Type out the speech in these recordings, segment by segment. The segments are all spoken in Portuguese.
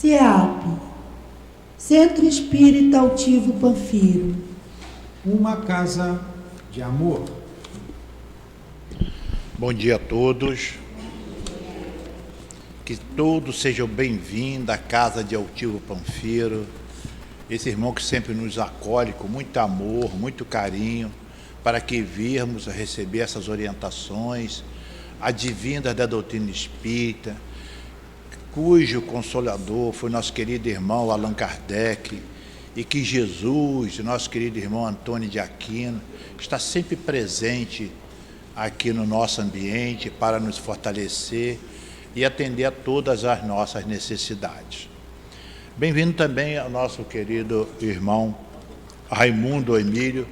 CEAP, Centro Espírita Altivo Panfiro. Uma casa de amor. Bom dia a todos. Que todos sejam bem-vindos à casa de Altivo Panfiro. Esse irmão que sempre nos acolhe com muito amor, muito carinho, para que virmos a receber essas orientações advindas da doutrina espírita, cujo consolador foi nosso querido irmão Allan Kardec, e que Jesus, nosso querido irmão Antônio de Aquino, está sempre presente aqui no nosso ambiente para nos fortalecer e atender a todas as nossas necessidades. Bem-vindo também ao nosso querido irmão Raimundo Emílio,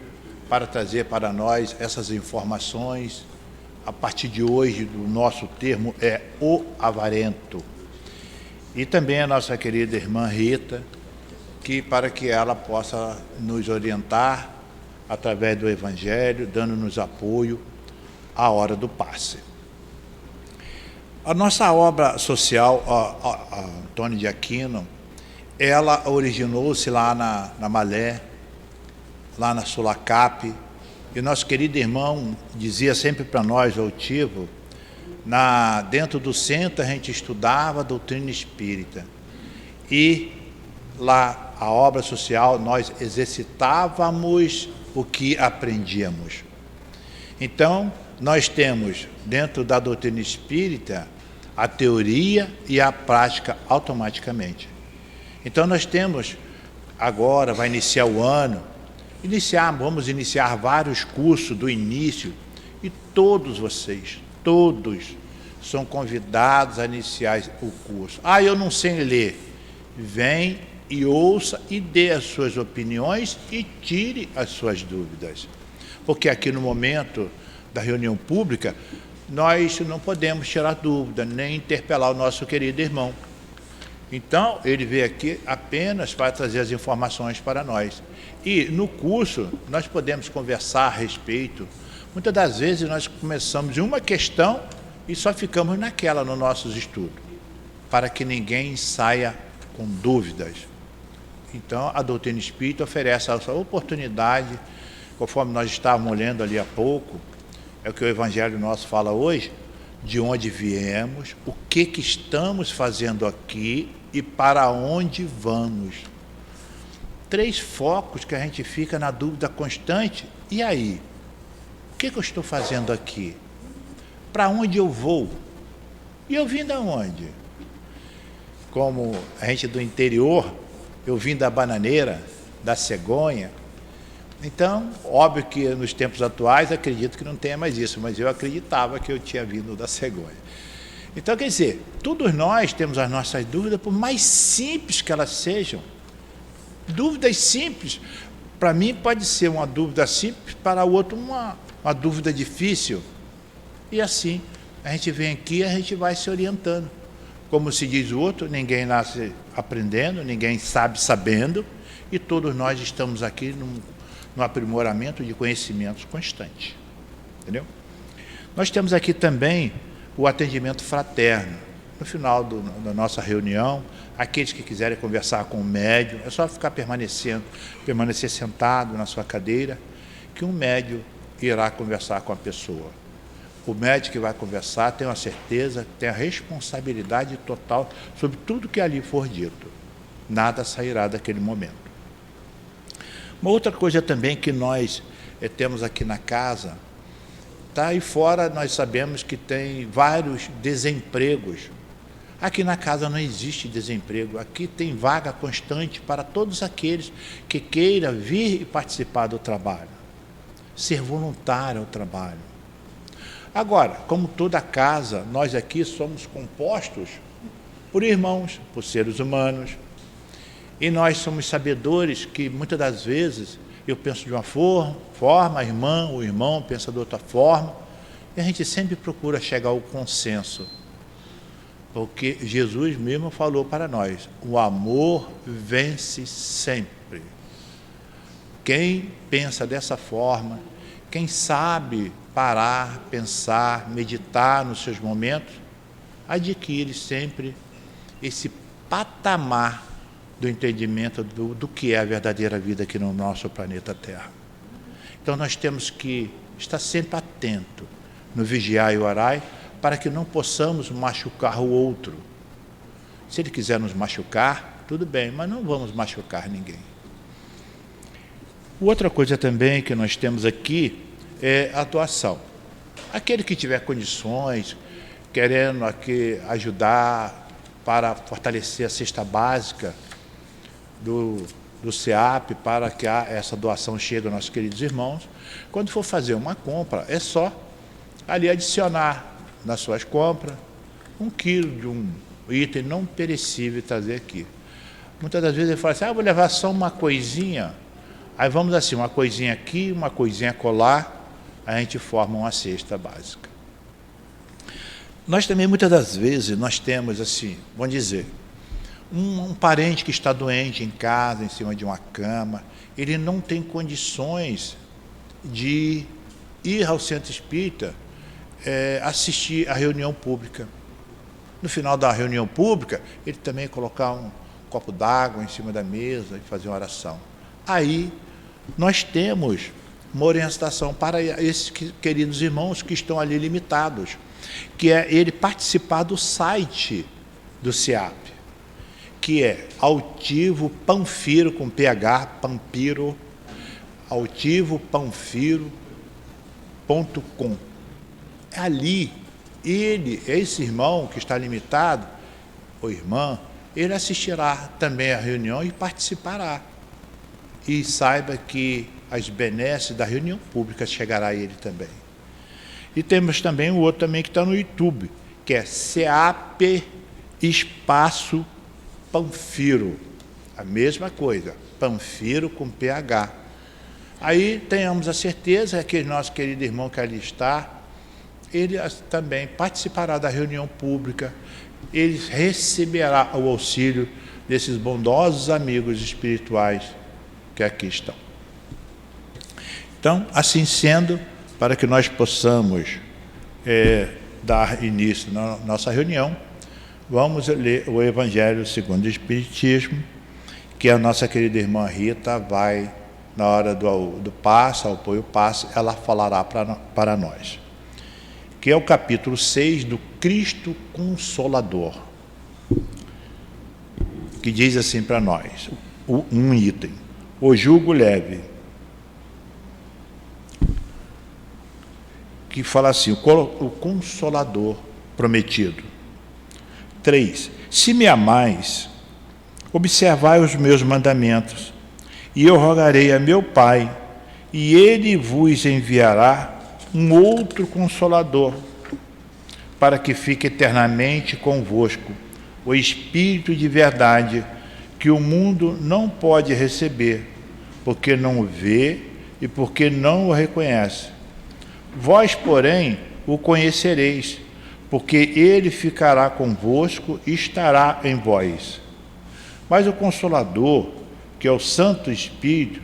para trazer para nós essas informações. A partir de hoje, o nosso termo é o avarento. E também a nossa querida irmã Rita, para que ela possa nos orientar através do Evangelho, dando-nos apoio à hora do passe. A nossa obra social, a Antônio de Aquino, ela originou-se lá na Malé, lá na Sulacap, e nosso querido irmão dizia sempre para nós, Altivo, dentro do centro a gente estudava a doutrina espírita, e lá a obra social nós exercitávamos o que aprendíamos. Então, nós temos dentro da doutrina espírita a teoria e a prática automaticamente. Então nós temos, agora vai iniciar o ano, vamos iniciar vários cursos do início, e todos vocês, todos, são convidados a iniciar o curso. Eu não sei ler. Vem e ouça e dê as suas opiniões e tire as suas dúvidas. Porque aqui no momento da reunião pública, nós não podemos tirar dúvida, nem interpelar o nosso querido irmão. Então, ele veio aqui apenas para trazer as informações para nós. E no curso, nós podemos conversar a respeito. Muitas das vezes nós começamos em uma questão e só ficamos naquela nos nossos estudos, para que ninguém saia com dúvidas. Então, a doutrina espírita oferece essa oportunidade, conforme nós estávamos lendo ali há pouco, é o que o Evangelho nosso fala hoje, de onde viemos, o que estamos fazendo aqui e para onde vamos. 3 focos que a gente fica na dúvida constante. E aí? O que eu estou fazendo aqui? Para onde eu vou? E eu vim da onde? Como a gente do interior, eu vim da bananeira, da cegonha. Então, óbvio que nos tempos atuais, acredito que não tenha mais isso, mas eu acreditava que eu tinha vindo da cegonha. Então, quer dizer, todos nós temos as nossas dúvidas, por mais simples que elas sejam. Dúvidas simples, para mim pode ser uma dúvida simples, para o outro uma dúvida difícil. E assim, a gente vem aqui e a gente vai se orientando. Como se diz o outro, ninguém nasce aprendendo, ninguém sabe sabendo, e todos nós estamos aqui no aprimoramento de conhecimentos constante. Entendeu? Nós temos aqui também o atendimento fraterno. No final da nossa reunião, aqueles que quiserem conversar com o médium, é só permanecer sentado na sua cadeira, que um médium irá conversar com a pessoa. O médico que vai conversar tem a certeza, tem a responsabilidade total sobre tudo que ali for dito. Nada sairá daquele momento. Uma outra coisa também que nós temos aqui na casa, aí fora nós sabemos que tem vários desempregos. Aqui na casa não existe desemprego, aqui tem vaga constante para todos aqueles que queiram vir e participar do trabalho, ser voluntário ao trabalho. Agora, como toda casa, nós aqui somos compostos por irmãos, por seres humanos, e nós somos sabedores que muitas das vezes eu penso de uma forma, a irmã, o irmão pensa de outra forma, e a gente sempre procura chegar ao consenso, porque Jesus mesmo falou para nós, o amor vence sempre. Quem pensa dessa forma, quem sabe parar, pensar, meditar nos seus momentos, adquire sempre esse patamar do entendimento do que é a verdadeira vida aqui no nosso planeta Terra. Então nós temos que estar sempre atento no vigiar e orar, para que não possamos machucar o outro. Se ele quiser nos machucar, tudo bem, mas não vamos machucar ninguém. Outra coisa também que nós temos aqui é a doação. Aquele que tiver condições, querendo aqui ajudar para fortalecer a cesta básica do SEAP, para que essa doação chegue aos nossos queridos irmãos, quando for fazer uma compra, é só ali adicionar nas suas compras 1 quilo de um item não perecível e trazer aqui. Muitas das vezes ele fala assim, vou levar só uma coisinha, aí vamos assim, uma coisinha aqui, uma coisinha colar, a gente forma uma cesta básica. Nós também, muitas das vezes, nós temos assim, vamos dizer, um parente que está doente em casa, em cima de uma cama, ele não tem condições de ir ao centro espírita, assistir à reunião pública. No final da reunião pública, ele também colocar um copo d'água em cima da mesa e fazer uma oração. Aí, nós temos uma orientação para esses queridos irmãos que estão ali limitados, que é ele participar do site do SEAP, que é Altivo Panfiro, com PH, Pampiro, altivopanfiro.com. Ali, esse irmão que está limitado, ou irmã, ele assistirá também à reunião e participará. E saiba que as benesses da reunião pública chegará a ele também. E temos também o outro também que está no YouTube, que é SEAP Espaço Panfiro. A mesma coisa, Panfiro com PH. Aí tenhamos a certeza que aquele nosso querido irmão que ali está, ele também participará da reunião pública, ele receberá o auxílio desses bondosos amigos espirituais que aqui estão. Então, assim sendo, para que nós possamos dar início na nossa reunião, vamos ler o Evangelho segundo o Espiritismo, que a nossa querida irmã Rita vai, na hora do passe, ao apoio passe, ela falará para nós, que é o capítulo 6 do Cristo Consolador, que diz assim para nós, um item, o jugo leve, que fala assim, o Consolador prometido. 3. Se me amais, observai os meus mandamentos, e eu rogarei a meu Pai, e ele vos enviará um outro Consolador, para que fique eternamente convosco, o Espírito de verdade, que o mundo não pode receber, porque não o vê e porque não o reconhece. Vós, porém, o conhecereis, porque ele ficará convosco e estará em vós. Mas o Consolador, que é o Santo Espírito,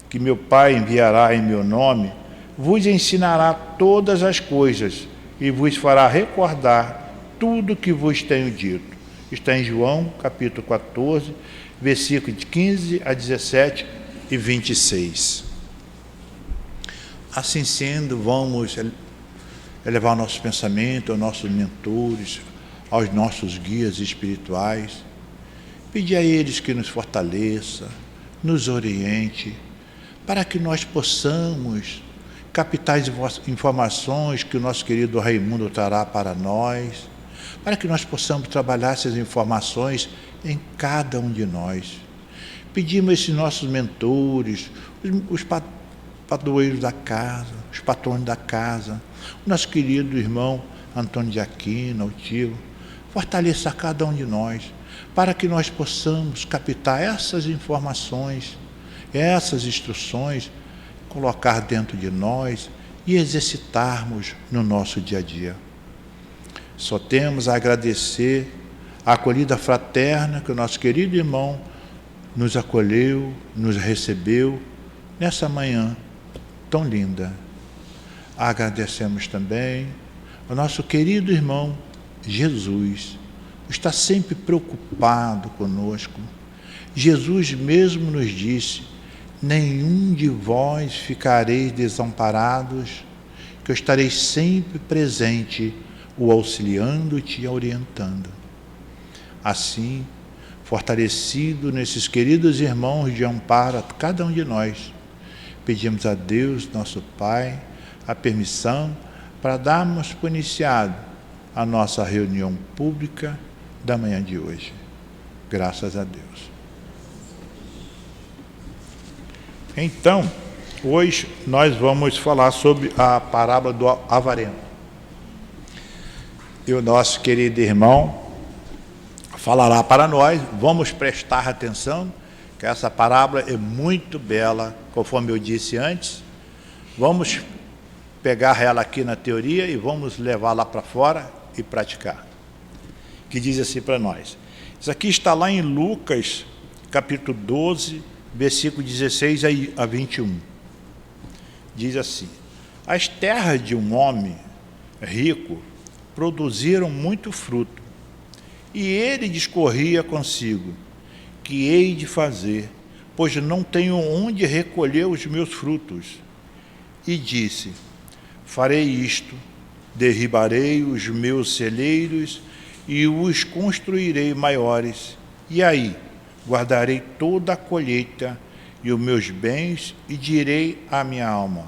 que meu Pai enviará em meu nome, vos ensinará todas as coisas e vos fará recordar tudo que vos tenho dito. Está em João, capítulo 14, versículos de 15 a 17 e 26. Assim sendo, vamos elevar o nosso pensamento aos nossos mentores, aos nossos guias espirituais, pedir a eles que nos fortaleça, nos oriente, para que nós possamos captar as informações que o nosso querido Raimundo trará para nós, para que nós possamos trabalhar essas informações em cada um de nós. Pedimos a esses nossos mentores, os padroeiros da casa, os patrões da casa, o nosso querido irmão Antônio de Aquino, Altivo, fortaleça cada um de nós, para que nós possamos captar essas informações, essas instruções, colocar dentro de nós e exercitarmos no nosso dia a dia. Só temos a agradecer a acolhida fraterna que o nosso querido irmão nos acolheu, nos recebeu nessa manhã tão linda. Agradecemos também ao nosso querido irmão Jesus, está sempre preocupado conosco. Jesus mesmo nos disse: nenhum de vós ficareis desamparados, que eu estarei sempre presente, o auxiliando-te e orientando. Assim, fortalecido nesses queridos irmãos de amparo a cada um de nós, pedimos a Deus, nosso Pai, a permissão para darmos por iniciado a nossa reunião pública da manhã de hoje. Graças a Deus. Então, hoje nós vamos falar sobre a parábola do avarento. E o nosso querido irmão falará para nós. Vamos prestar atenção, que essa parábola é muito bela, conforme eu disse antes. Vamos pegar ela aqui na teoria e vamos levar lá para fora e praticar. Que diz assim para nós. Isso aqui está lá em Lucas, capítulo 12, versículo 16 a 21. Diz assim: as terras de um homem rico produziram muito fruto, e ele discorria consigo: que hei de fazer, pois não tenho onde recolher os meus frutos? E disse: farei isto, derribarei os meus celeiros e os construirei maiores, e aí guardarei toda a colheita e os meus bens, e direi à minha alma: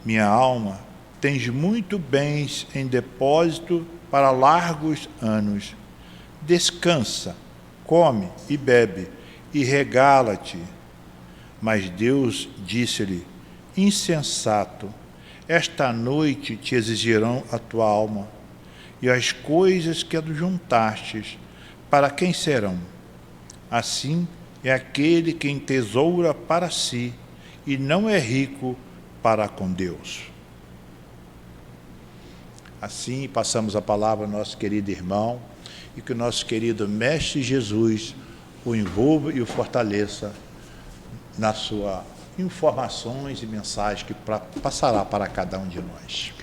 minha alma, tens muito bens em depósito para largos anos. Descansa, come e bebe, e regala-te. Mas Deus disse-lhe: insensato, esta noite te exigirão a tua alma, e as coisas que ajuntastes, para quem serão? Assim é aquele que entesoura para si e não é rico para com Deus. Assim passamos a palavra ao nosso querido irmão, e que o nosso querido Mestre Jesus o envolva e o fortaleça nas suas informações e mensagens que passará para cada um de nós.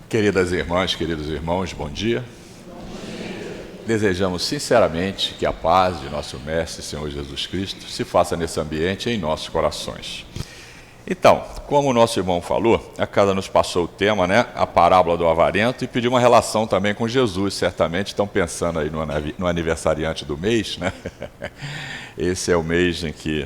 Queridas irmãs, queridos irmãos, bom dia. Desejamos sinceramente que a paz de nosso Mestre, Senhor Jesus Cristo, se faça nesse ambiente em nossos corações. Então, como o nosso irmão falou, a casa nos passou o tema, né? A parábola do avarento, e pediu uma relação também com Jesus. Certamente estão pensando aí no aniversariante do mês, né? Esse é o mês em que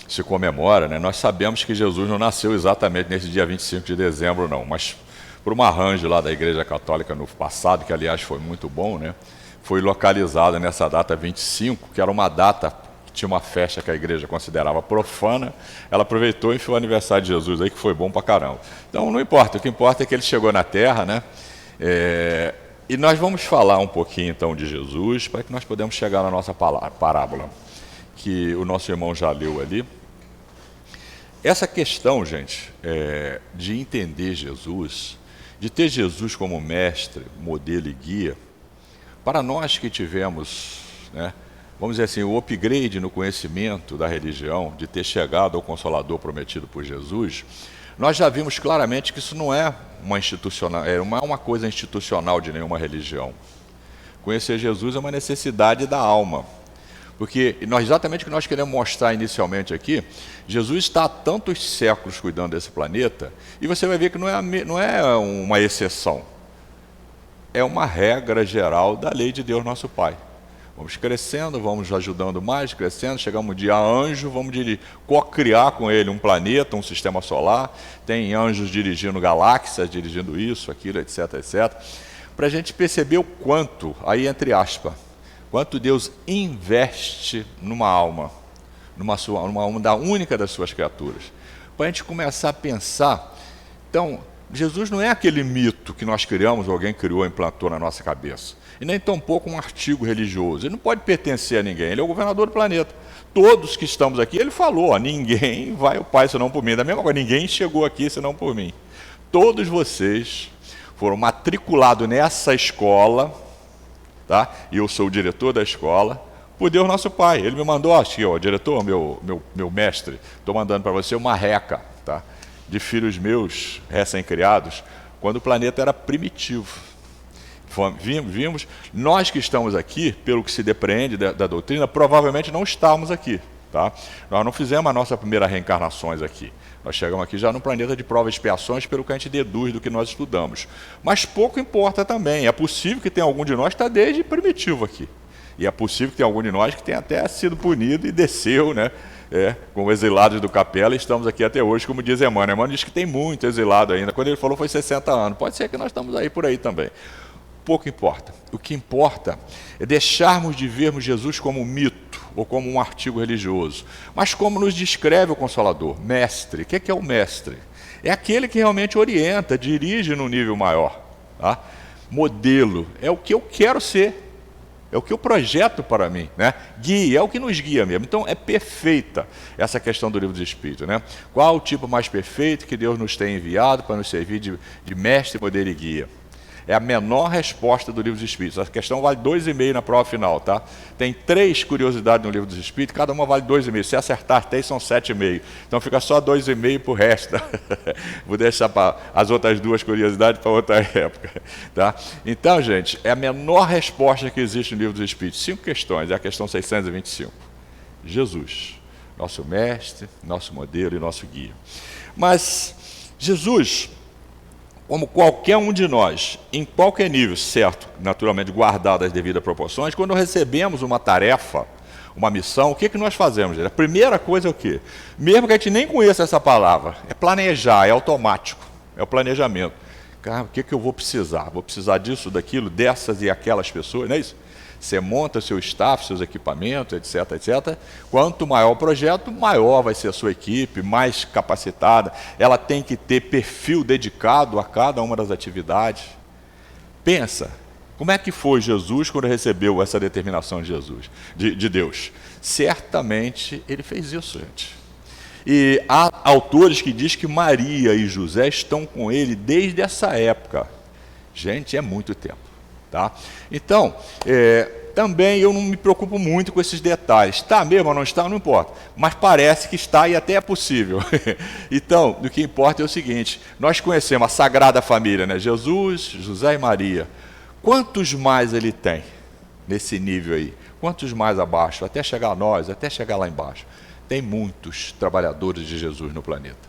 se comemora, né? Nós sabemos que Jesus não nasceu exatamente nesse dia 25 de dezembro, não, mas por um arranjo lá da Igreja Católica no passado, que aliás foi muito bom, né? Foi localizada nessa data 25, que era uma data que tinha uma festa que a igreja considerava profana. Ela aproveitou e enfiou o aniversário de Jesus aí, que foi bom pra caramba. Então não importa, o que importa é que ele chegou na Terra, né? E nós vamos falar um pouquinho então de Jesus, para que nós podemos chegar na nossa parábola, que o nosso irmão já leu ali. Essa questão, gente, de entender Jesus, de ter Jesus como mestre, modelo e guia, para nós que tivemos, né, vamos dizer assim, o upgrade no conhecimento da religião, de ter chegado ao Consolador prometido por Jesus, nós já vimos claramente que isso não é uma coisa institucional de nenhuma religião. Conhecer Jesus é uma necessidade da alma. Porque exatamente o que nós queremos mostrar inicialmente aqui, Jesus está há tantos séculos cuidando desse planeta, e você vai ver que não é uma exceção. É uma regra geral da lei de Deus nosso Pai. Vamos crescendo, vamos ajudando mais, crescendo, chegamos um dia a anjo, vamos co-criar com ele um planeta, um sistema solar, tem anjos dirigindo galáxias, dirigindo isso, aquilo, etc, etc, para a gente perceber o quanto, aí entre aspas, quanto Deus investe numa alma, numa alma da única das suas criaturas, para a gente começar a pensar. Então, Jesus não é aquele mito que nós criamos, ou alguém criou e implantou na nossa cabeça. E nem tampouco um artigo religioso. Ele não pode pertencer a ninguém, ele é o governador do planeta. Todos que estamos aqui, ele falou, ninguém vai ao Pai senão por mim. Da mesma coisa, ninguém chegou aqui senão por mim. Todos vocês foram matriculados nessa escola, tá? E eu sou o diretor da escola, por Deus nosso Pai. Ele me mandou, aqui, ó, diretor, meu mestre, estou mandando para você uma reca, tá? De filhos meus recém-criados, quando o planeta era primitivo. vimos, nós que estamos aqui, pelo que se depreende da doutrina, provavelmente não estávamos aqui. Tá? Nós não fizemos a nossa primeira reencarnações aqui. Nós chegamos aqui já no planeta de provas e expiações, pelo que a gente deduz do que nós estudamos. Mas pouco importa também. É possível que tenha algum de nós que está desde primitivo aqui. E é possível que tenha algum de nós que tenha até sido punido e desceu, né? Como exilados do Capela, e estamos aqui até hoje, como diz Emmanuel. Emmanuel diz que tem muito exilado ainda. Quando ele falou foi 60 anos. Pode ser que nós estamos aí por aí também. Pouco importa. O que importa é deixarmos de vermos Jesus como um mito ou como um artigo religioso, mas como nos descreve o Consolador, mestre. O que é o mestre? É aquele que realmente orienta, dirige num nível maior. Tá? Modelo é o que eu quero ser, é o que eu projeto para mim, né? Guia, é o que nos guia mesmo. Então é perfeita essa questão do Livro dos Espíritos, né? Qual o tipo mais perfeito que Deus nos tem enviado para nos servir de mestre, modelo e guia? É a menor resposta do Livro dos Espíritos. A questão vale 2,5 na prova final, tá? Tem 3 curiosidades no Livro dos Espíritos, cada uma vale 2,5. Se acertar 3, são 7,5. Então fica só 2,5 para o resto. Vou deixar as outras 2 curiosidades para outra época. Tá? Então, gente, é a menor resposta que existe no Livro dos Espíritos. 5 questões, é a questão 625. Jesus, nosso mestre, nosso modelo e nosso guia. Mas Jesus, como qualquer um de nós, em qualquer nível, certo, naturalmente guardado as devidas proporções, quando recebemos uma tarefa, uma missão, o que nós fazemos? A primeira coisa é o quê? Mesmo que a gente nem conheça essa palavra, é planejar, é automático, é o planejamento. Cara, o que eu vou precisar? Vou precisar disso, daquilo, dessas e aquelas pessoas, não é isso? Você monta seu staff, seus equipamentos, etc, etc. Quanto maior o projeto, maior vai ser a sua equipe, mais capacitada. Ela tem que ter perfil dedicado a cada uma das atividades. Pensa, como é que foi Jesus quando recebeu essa determinação de Jesus, de Deus? Certamente ele fez isso, gente. E há autores que dizem que Maria e José estão com ele desde essa época. Gente, é muito tempo. Tá? Então, também eu não me preocupo muito com esses detalhes. Está mesmo ou não está, não importa. Mas parece que está e até é possível. Então, o que importa é o seguinte, nós conhecemos a Sagrada Família, né? Jesus, José e Maria. Quantos mais ele tem nesse nível aí? Quantos mais abaixo? Até chegar a nós, até chegar lá embaixo. Tem muitos trabalhadores de Jesus no planeta.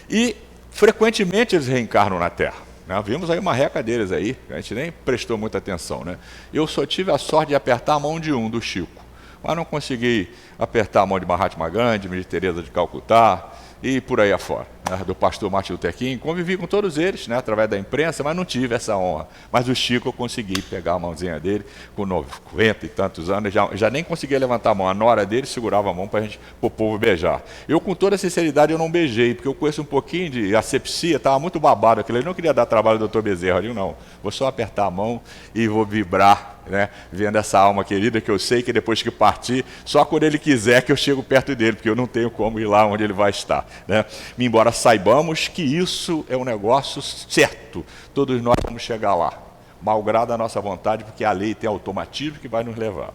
E, frequentemente, eles reencarnam na Terra. Vimos aí uma reca deles aí, a gente nem prestou muita atenção, né? Eu só tive a sorte de apertar a mão de um, do Chico, mas não consegui apertar a mão de Mahatma Gandhi, de Teresa de Calcutá e por aí afora, né? Do pastor Martin Luther King. Convivi com todos eles, né? Através da imprensa, mas não tive essa honra. Mas o Chico eu consegui pegar a mãozinha dele com 90 e tantos anos, já nem conseguia levantar a mão. A nora dele segurava a mão para o povo beijar. Eu, com toda sinceridade, eu não beijei, porque eu conheço um pouquinho de asepsia, estava muito babado aquilo. Eu não queria dar trabalho ao doutor Bezerra, eu digo, não, vou só apertar a mão e vou vibrar, né? Vendo essa alma querida, que eu sei que depois que partir, só quando ele quiser que eu chego perto dele, porque eu não tenho como ir lá onde ele vai estar, né? Embora saibamos que isso é um negócio certo, todos nós vamos chegar lá, malgrado a nossa vontade, porque a lei tem automatismo que vai nos levar.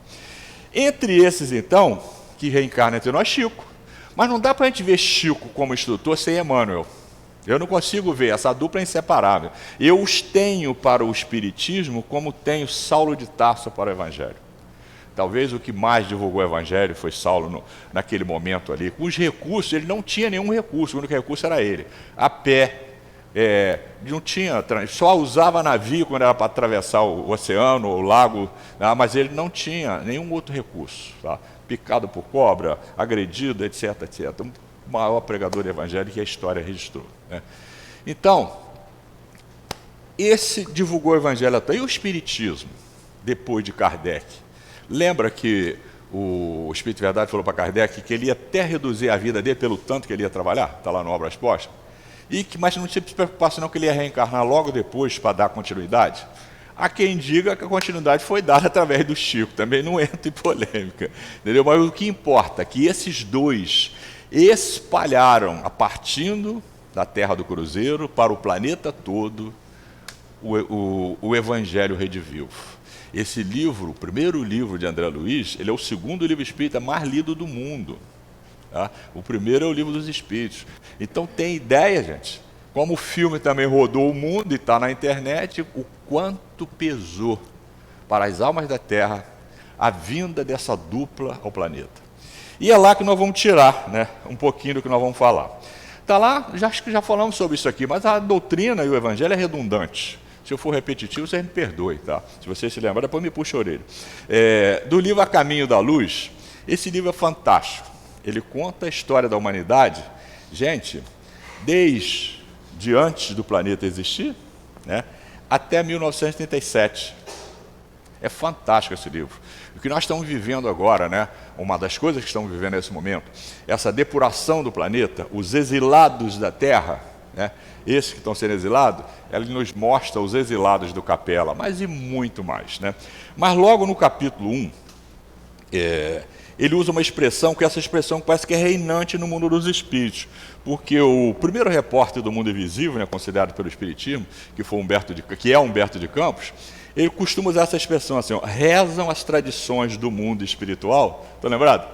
Entre esses, então, que reencarna entre nós, Chico. Mas não dá para a gente ver Chico como instrutor sem Emmanuel. Eu não consigo ver, essa dupla é inseparável. Eu os tenho para o Espiritismo como tenho Saulo de Tarso para o Evangelho. Talvez o que mais divulgou o Evangelho foi Saulo naquele momento ali. Com os recursos, ele não tinha nenhum recurso, o único recurso era ele. A pé, não tinha, só usava navio quando era para atravessar o oceano, o lago, mas ele não tinha nenhum outro recurso. Tá? Picado por cobra, agredido, etc, etc. O maior pregador do Evangelho que a história registrou, né? Então, esse divulgou o Evangelho até. E o Espiritismo, depois de Kardec? Lembra que o Espírito de Verdade falou para Kardec que ele ia até reduzir a vida dele pelo tanto que ele ia trabalhar? Está lá no Obras Postas. Mas não tinha que se preocupar, senão que ele ia reencarnar logo depois para dar continuidade. Há quem diga que a continuidade foi dada através do Chico, também não entra em polêmica, entendeu? Mas o que importa é que esses dois espalharam, a partindo da Terra do Cruzeiro para o planeta todo, o Evangelho redivivo. Esse livro, o primeiro livro de André Luiz, ele é o segundo livro espírita mais lido do mundo. Tá? O primeiro é o Livro dos Espíritos. Então tem ideia, gente, como o filme também rodou o mundo e está na internet, o quanto pesou para as almas da Terra a vinda dessa dupla ao planeta. E é lá que nós vamos tirar, né, um pouquinho do que nós vamos falar. Está lá, acho que já falamos sobre isso aqui, mas a doutrina e o evangelho é redundante. Se eu for repetitivo, vocês me perdoem, tá? Se vocês se lembram, depois me puxa a orelha. Do livro A Caminho da Luz, esse livro é fantástico. Ele conta a história da humanidade, gente, desde antes do planeta existir, né, até 1937. É fantástico esse livro. O que nós estamos vivendo agora, né, uma das coisas que estamos vivendo nesse momento, essa depuração do planeta, os exilados da Terra, né, esses que estão sendo exilados, ele nos mostra os exilados do Capela, mas e muito mais, né? Mas logo no capítulo 1, ele usa uma expressão, que essa expressão parece que é reinante no mundo dos espíritos, porque o primeiro repórter do mundo invisível, né, considerado pelo Espiritismo, que é Humberto de Campos, ele costuma usar essa expressão assim, ó, rezam as tradições do mundo espiritual. Estão lembrados?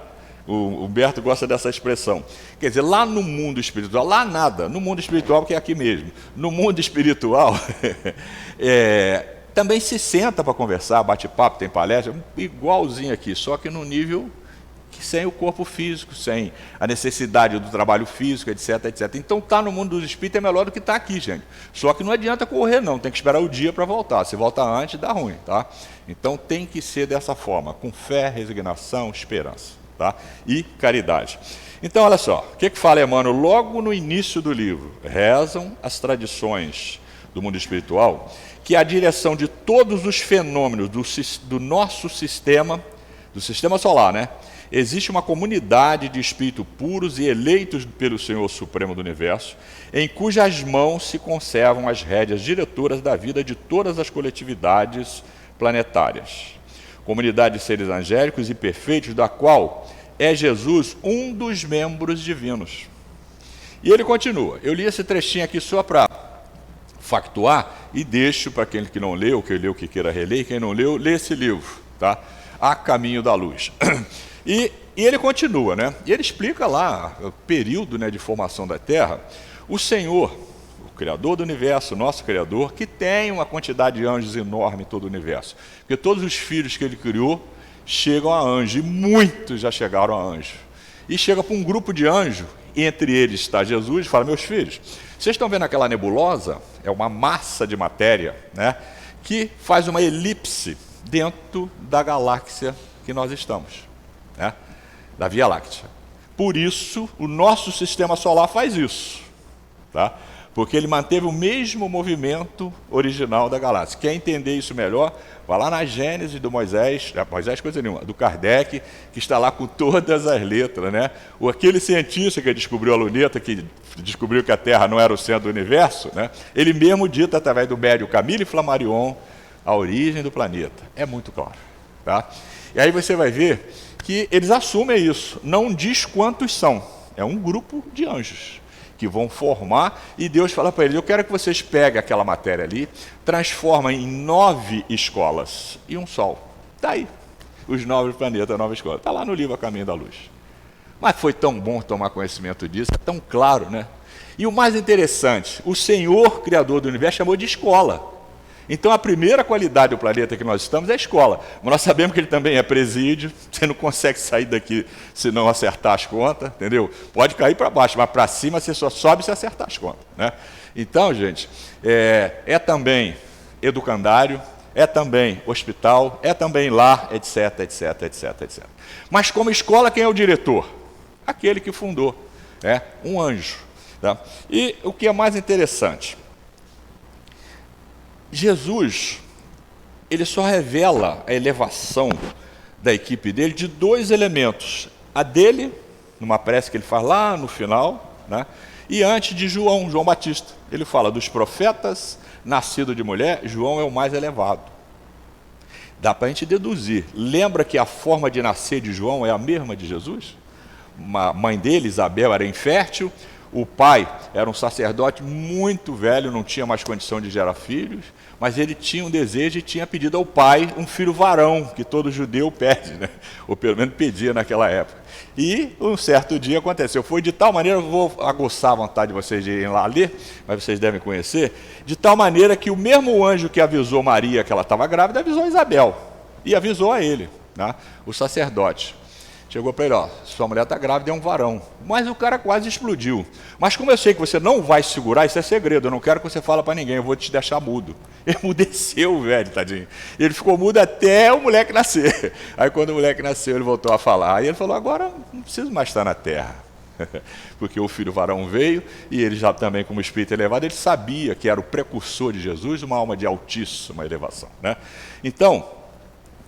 O Humberto gosta dessa expressão. Quer dizer, lá no mundo espiritual, lá nada, no mundo espiritual, que é aqui mesmo, no mundo espiritual, também se senta para conversar, bate papo, tem palestra, igualzinho aqui, só que no nível que sem o corpo físico, sem a necessidade do trabalho físico, etc, etc. Então, estar no mundo dos espíritos é melhor do que estar aqui, gente. Só que não adianta correr, não, tem que esperar o dia para voltar. Se voltar antes, dá ruim, tá? Então, tem que ser dessa forma, com fé, resignação, esperança, tá? E caridade. Então, olha só, o que fala Emmanuel logo no início do livro? Rezam as tradições do mundo espiritual, que a direção de todos os fenômenos do nosso sistema, do sistema solar, né? Existe uma comunidade de espíritos puros e eleitos pelo Senhor Supremo do Universo, em cujas mãos se conservam as rédeas diretoras da vida de todas as coletividades planetárias. Comunidade de seres angélicos e perfeitos, da qual é Jesus um dos membros divinos. E ele continua. Eu li esse trechinho aqui só para factuar e deixo para aquele que não leu, que leu, que queira reler, quem não leu, lê esse livro, tá? A Caminho da Luz. E ele continua, né? E ele explica lá o período, né, de formação da Terra. O Senhor, o Criador do Universo, nosso Criador, que tem uma quantidade de anjos enorme em todo o Universo. Porque todos os filhos que ele criou chegam a anjo, e muitos já chegaram a anjo. E chega para um grupo de anjos, entre eles está Jesus, e fala, meus filhos, vocês estão vendo aquela nebulosa? É uma massa de matéria, né, que faz uma elipse dentro da galáxia que nós estamos, né, da Via Láctea. Por isso, o nosso sistema solar faz isso, tá? Porque ele manteve o mesmo movimento original da galáxia. Quer entender isso melhor? Vai lá na Gênese do Moisés coisa nenhuma, do Kardec, que está lá com todas as letras, né? Aquele cientista que descobriu a luneta, que descobriu que a Terra não era o centro do universo, né? Ele mesmo dita através do médium Camille Flammarion a origem do planeta. É muito claro, tá? E aí você vai ver que eles assumem isso, não diz quantos são, é um grupo de anjos que vão formar, e Deus fala para eles, eu quero que vocês peguem aquela matéria ali, transformem em 9 escolas e um sol. Está aí, os 9 planetas, 9 escolas. Está lá no livro A Caminho da Luz. Mas foi tão bom tomar conhecimento disso, é tão claro, né? E o mais interessante, o Senhor, Criador do Universo, chamou de escola. Então, a primeira qualidade do planeta que nós estamos é a escola. Mas nós sabemos que ele também é presídio, você não consegue sair daqui se não acertar as contas, entendeu? Pode cair para baixo, mas para cima você só sobe se acertar as contas, né? Então, gente, é também educandário, é também hospital, é também lar, etc, etc, etc, etc. Mas como escola, quem é o diretor? Aquele que fundou, né? Um anjo. Tá? E o que é mais interessante, Jesus, ele só revela a elevação da equipe dele de 2 elementos. A dele, numa prece que ele faz lá no final, né? E antes de João Batista. Ele fala dos profetas, nascido de mulher, João é o mais elevado. Dá para a gente deduzir. Lembra que a forma de nascer de João é a mesma de Jesus? A mãe dele, Isabel, era infértil. O pai era um sacerdote muito velho, não tinha mais condição de gerar filhos, mas ele tinha um desejo e tinha pedido ao pai um filho varão, que todo judeu pede, né? Ou pelo menos pedia naquela época. E um certo dia aconteceu, foi de tal maneira, eu vou aguçar a vontade de vocês de irem lá ler, mas vocês devem conhecer, de tal maneira que o mesmo anjo que avisou Maria que ela estava grávida, avisou Isabel, e avisou a ele, né? O sacerdote. Chegou para ele, ó, sua mulher está grávida, é um varão. Mas o cara quase explodiu. Mas como eu sei que você não vai segurar, isso é segredo, eu não quero que você fale para ninguém, eu vou te deixar mudo. Ele emudeceu, velho, tadinho. Ele ficou mudo até o moleque nascer. Aí quando o moleque nasceu, ele voltou a falar. Aí ele falou, agora não preciso mais estar na terra. Porque o filho varão veio, e ele já também, como espírito elevado, ele sabia que era o precursor de Jesus, uma alma de altíssima elevação, né? Então,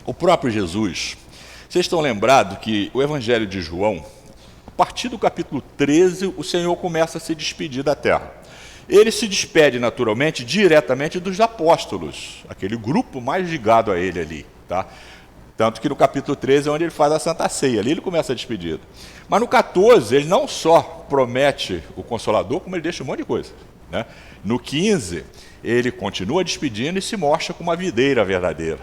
o próprio Jesus... Vocês estão lembrados que o Evangelho de João, a partir do capítulo 13, o Senhor começa a se despedir da terra. Ele se despede naturalmente, diretamente dos apóstolos, aquele grupo mais ligado a ele ali, tá? Tanto que no capítulo 13 é onde ele faz a Santa Ceia, ali ele começa a despedida. Mas no 14, ele não só promete o Consolador, como ele deixa um monte de coisa, né? No 15, ele continua despedindo e se mostra como uma videira verdadeira.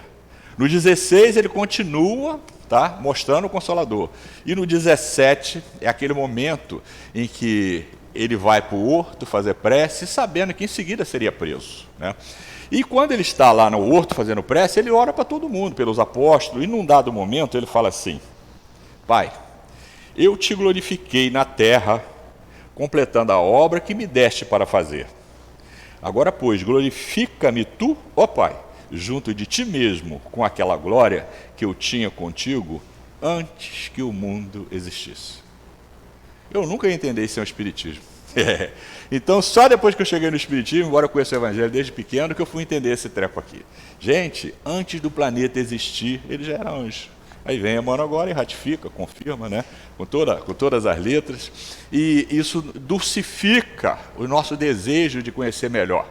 No 16, ele continua... tá? Mostrando o Consolador. E no 17, é aquele momento em que ele vai para o horto fazer prece, sabendo que em seguida seria preso, né? E quando ele está lá no horto fazendo prece, ele ora para todo mundo, pelos apóstolos, e num dado momento ele fala assim, Pai, eu te glorifiquei na terra, completando a obra que me deste para fazer. Agora, pois, glorifica-me tu, ó Pai, junto de ti mesmo, com aquela glória que eu tinha contigo antes que o mundo existisse. Eu nunca ia entender isso em um espiritismo. Então, só depois que eu cheguei no espiritismo, embora eu conheça o Evangelho desde pequeno, que eu fui entender esse treco aqui. Gente, antes do planeta existir, ele já era anjo. Aí vem Emmanuel agora e ratifica, confirma, né? Com todas as letras. E isso dulcifica o nosso desejo de conhecer melhor.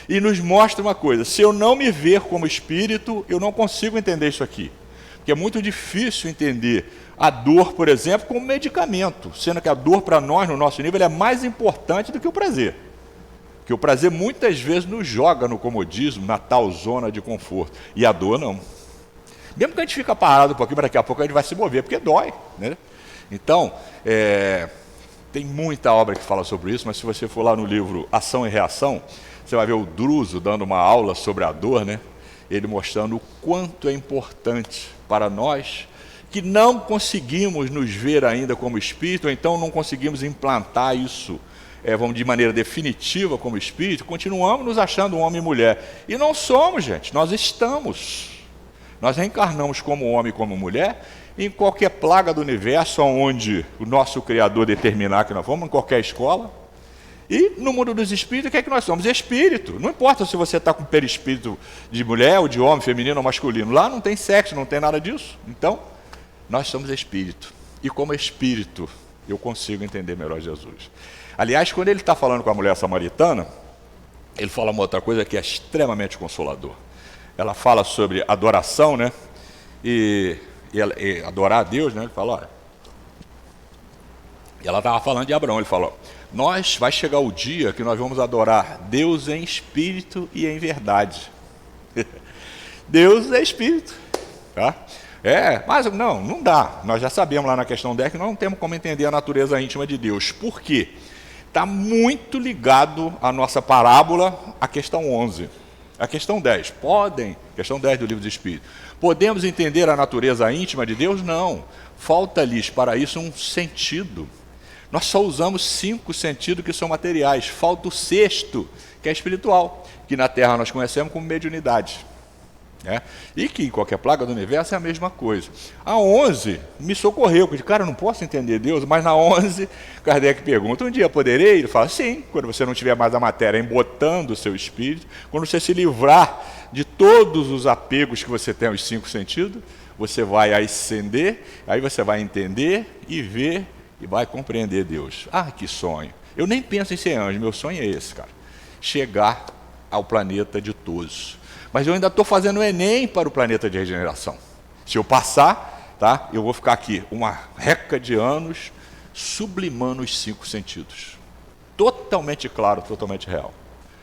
E nos mostra uma coisa, se eu não me ver como espírito, eu não consigo entender isso aqui. Porque é muito difícil entender a dor, por exemplo, como medicamento, sendo que a dor para nós, no nosso nível, é mais importante do que o prazer. Porque o prazer muitas vezes nos joga no comodismo, na tal zona de conforto. E a dor não. Mesmo que a gente fica parado um pouquinho, mas daqui a pouco a gente vai se mover, porque dói, né? Então, tem muita obra que fala sobre isso, mas se você for lá no livro Ação e Reação, você vai ver o Druso dando uma aula sobre a dor, né? Ele mostrando o quanto é importante para nós que não conseguimos nos ver ainda como espírito, ou então não conseguimos implantar isso, vamos de maneira definitiva como espírito, continuamos nos achando um homem e mulher. E não somos, gente, nós estamos. Nós reencarnamos como homem e como mulher em qualquer plaga do universo, onde o nosso Criador determinar que nós vamos, em qualquer escola. E no mundo dos espíritos, o que é que nós somos? Espírito. Não importa se você está com perispírito de mulher, ou de homem, feminino ou masculino. Lá não tem sexo, não tem nada disso. Então, nós somos espírito. E como espírito, eu consigo entender melhor Jesus. Aliás, quando ele está falando com a mulher samaritana, ele fala uma outra coisa que é extremamente consolador. Ela fala sobre adoração, né? E adorar a Deus, né? Ele fala, olha... E ela estava falando de Abraão, ele falou, vai chegar o dia que nós vamos adorar Deus em espírito e em verdade. Deus é espírito, tá? Mas não dá, nós já sabemos lá na questão 10 que nós não temos como entender a natureza íntima de Deus. Por quê? Está muito ligado à nossa parábola, à questão 11. A questão 10, questão 10 do livro do Espírito, podemos entender a natureza íntima de Deus? Não, falta-lhes para isso um sentido. Nós só usamos 5 sentidos que são materiais, falta o 6º, que é espiritual, que na Terra nós conhecemos como mediunidade. E que em qualquer plaga do universo é a mesma coisa. A 11 me socorreu, porque, cara, eu não posso entender Deus, mas na 11, Kardec pergunta, um dia poderei? Ele fala, sim, quando você não tiver mais a matéria embotando o seu espírito, quando você se livrar de todos os apegos que você tem aos 5 sentidos, você vai ascender, aí você vai entender e ver e vai compreender Deus. Ah, que sonho! Eu nem penso em ser anjo, meu sonho é esse, cara. Chegar ao planeta ditoso. Mas eu ainda estou fazendo o Enem para o planeta de regeneração. Se eu passar, tá, eu vou ficar aqui uma reca de anos sublimando os 5 sentidos. totalmente claro, totalmente real.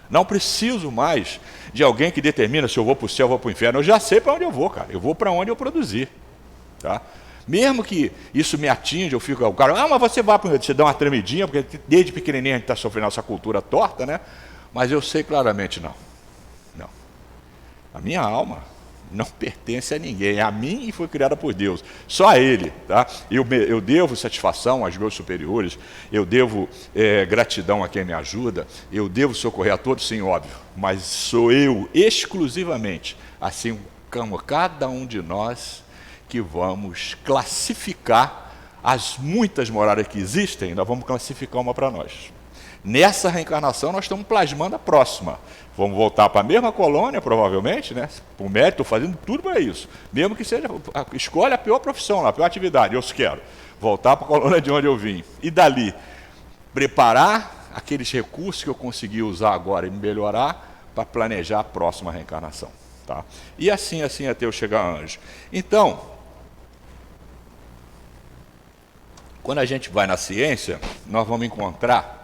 Não preciso mais de alguém que determina se eu vou para o céu ou vou para o inferno. Eu já sei para onde eu vou, cara. Eu vou para onde eu produzir. Tá? Mesmo que isso me atinja, eu fico... O cara, mas você vai para você dá uma tremidinha, porque desde pequenininho a gente está sofrendo essa cultura torta, né? Mas eu sei claramente, não. A minha alma não pertence a ninguém, é a mim e foi criada por Deus, só a Ele. Tá? Eu devo satisfação aos meus superiores, eu devo gratidão a quem me ajuda, eu devo socorrer a todos, sim, óbvio, mas sou eu exclusivamente, assim como cada um de nós, que vamos classificar as muitas moradas que existem, nós vamos classificar uma para nós. Nessa reencarnação nós estamos plasmando a próxima. Vamos voltar para a mesma colônia, provavelmente, né? Por mérito, estou fazendo tudo para isso. Mesmo que seja, escolha a pior profissão, a pior atividade, eu quero. Voltar para a colônia de onde eu vim. E dali, preparar aqueles recursos que eu consegui usar agora e melhorar para planejar a próxima reencarnação. Tá? E assim até eu chegar a anjo. Então, quando a gente vai na ciência, nós vamos encontrar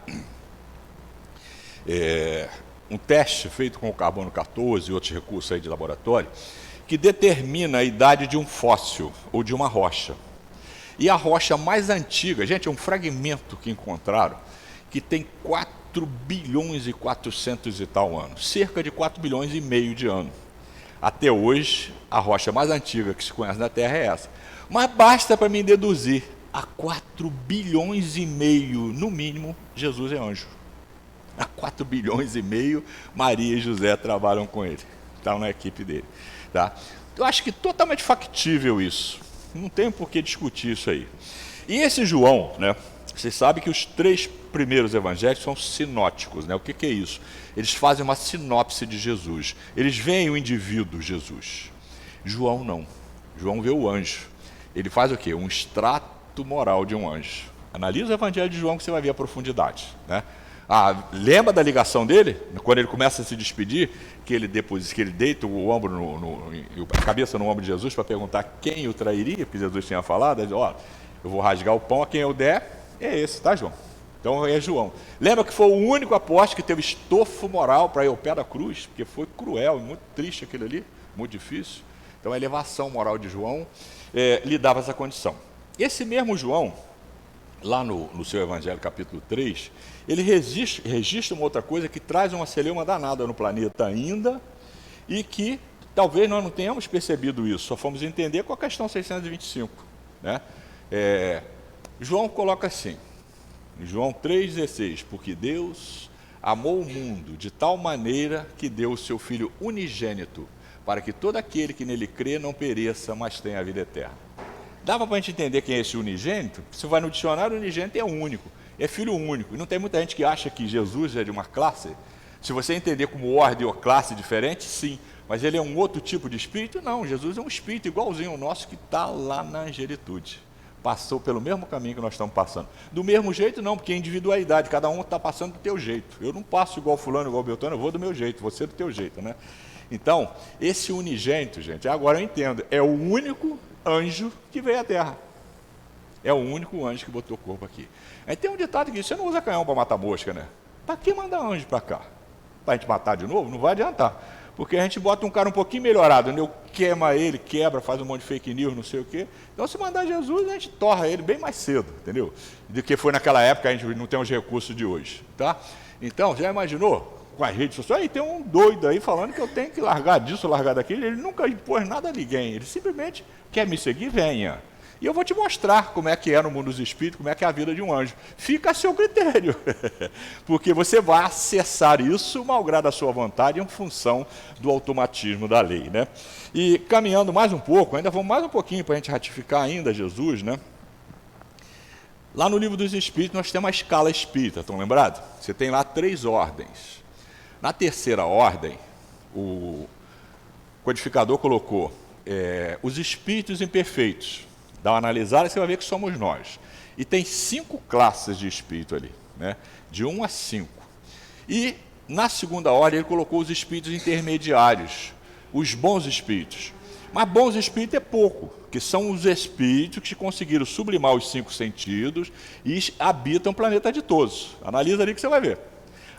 um teste feito com o carbono 14 e outros recursos aí de laboratório, que determina a idade de um fóssil ou de uma rocha. E a rocha mais antiga, gente, é um fragmento que encontraram, que tem 4 bilhões e 400 e tal anos, cerca de 4 bilhões e meio de anos. Até hoje, a rocha mais antiga que se conhece na Terra é essa. Mas basta para mim deduzir, há 4 bilhões e meio, no mínimo, Jesus é anjo. Há 4 bilhões e meio, Maria e José trabalham com ele, estão na equipe dele. Tá? Eu acho que totalmente factível isso, não tem por que discutir isso aí. E esse João, né, vocês sabem que os 3 primeiros evangelhos são sinóticos, né? O que é isso? Eles fazem uma sinopse de Jesus, eles veem o indivíduo Jesus. João não, João vê o anjo, ele faz o quê? Um extrato moral de um anjo. Analisa o evangelho de João que você vai ver a profundidade, né? Lembra da ligação dele? Quando ele começa a se despedir, que ele deita o ombro a cabeça no ombro de Jesus para perguntar quem o trairia, porque Jesus tinha falado, ele diz, ó, eu vou rasgar o pão a quem eu der, é esse, tá, João? Então é João. Lembra que foi o único apóstolo que teve estofo moral para ir ao pé da cruz, porque foi cruel, muito triste aquilo ali, muito difícil. Então a elevação moral de João lhe dava essa condição. Esse mesmo João, lá no seu Evangelho, capítulo 3, ele registra uma outra coisa que traz uma celeuma danada no planeta ainda, e que talvez nós não tenhamos percebido isso, só fomos entender com a questão 625. Né? João coloca assim, em João 3,16, porque Deus amou o mundo de tal maneira que deu o seu Filho unigênito, para que todo aquele que nele crê não pereça, mas tenha a vida eterna. Dava para a gente entender quem é esse unigênito? Você vai no dicionário, o unigênito é único, é filho único. E não tem muita gente que acha que Jesus é de uma classe. Se você entender como ordem ou classe diferente, sim. Mas ele é um outro tipo de espírito? Não, Jesus é um espírito igualzinho ao nosso que está lá na angelitude. Passou pelo mesmo caminho que nós estamos passando. Do mesmo jeito não, porque é individualidade, cada um está passando do teu jeito. Eu não passo igual fulano, igual Beltrano, eu vou do meu jeito, você do teu jeito, né? Então, esse unigênito, gente, agora eu entendo, é o único anjo que veio à Terra. É o único anjo que botou o corpo aqui. Aí tem um ditado que diz, você não usa canhão para matar mosca, né? Para que mandar anjo para cá? Para a gente matar de novo? Não vai adiantar. Porque a gente bota um cara um pouquinho melhorado, né? Queima ele, quebra, faz um monte de fake news, não sei o quê. Então, se mandar Jesus, a gente torra ele bem mais cedo, entendeu? Do que foi naquela época, a gente não tem os recursos de hoje, tá? Então, já imaginou? Com as redes sociais, aí tem um doido aí falando que eu tenho que largar disso, largar daquilo. Ele nunca impôs nada a ninguém, ele simplesmente quer me seguir, venha. E eu vou te mostrar como é que é no mundo dos espíritos, como é que é a vida de um anjo. Fica a seu critério, porque você vai acessar isso, malgrado a sua vontade, em função do automatismo da lei, né? E caminhando mais um pouco, ainda vamos mais um pouquinho para a gente ratificar ainda Jesus, né? Lá no Livro dos Espíritos nós temos a escala espírita, estão lembrados? Você tem lá 3 ordens. Na terceira ordem, o codificador colocou os espíritos imperfeitos. Dá uma analisada e você vai ver que somos nós. E tem 5 classes de espírito ali, né? De 1 a 5. E na segunda ordem ele colocou os espíritos intermediários, os bons espíritos. Mas bons espíritos é pouco, que são os espíritos que conseguiram sublimar os 5 sentidos e habitam o planeta de todos. Analisa ali que você vai ver.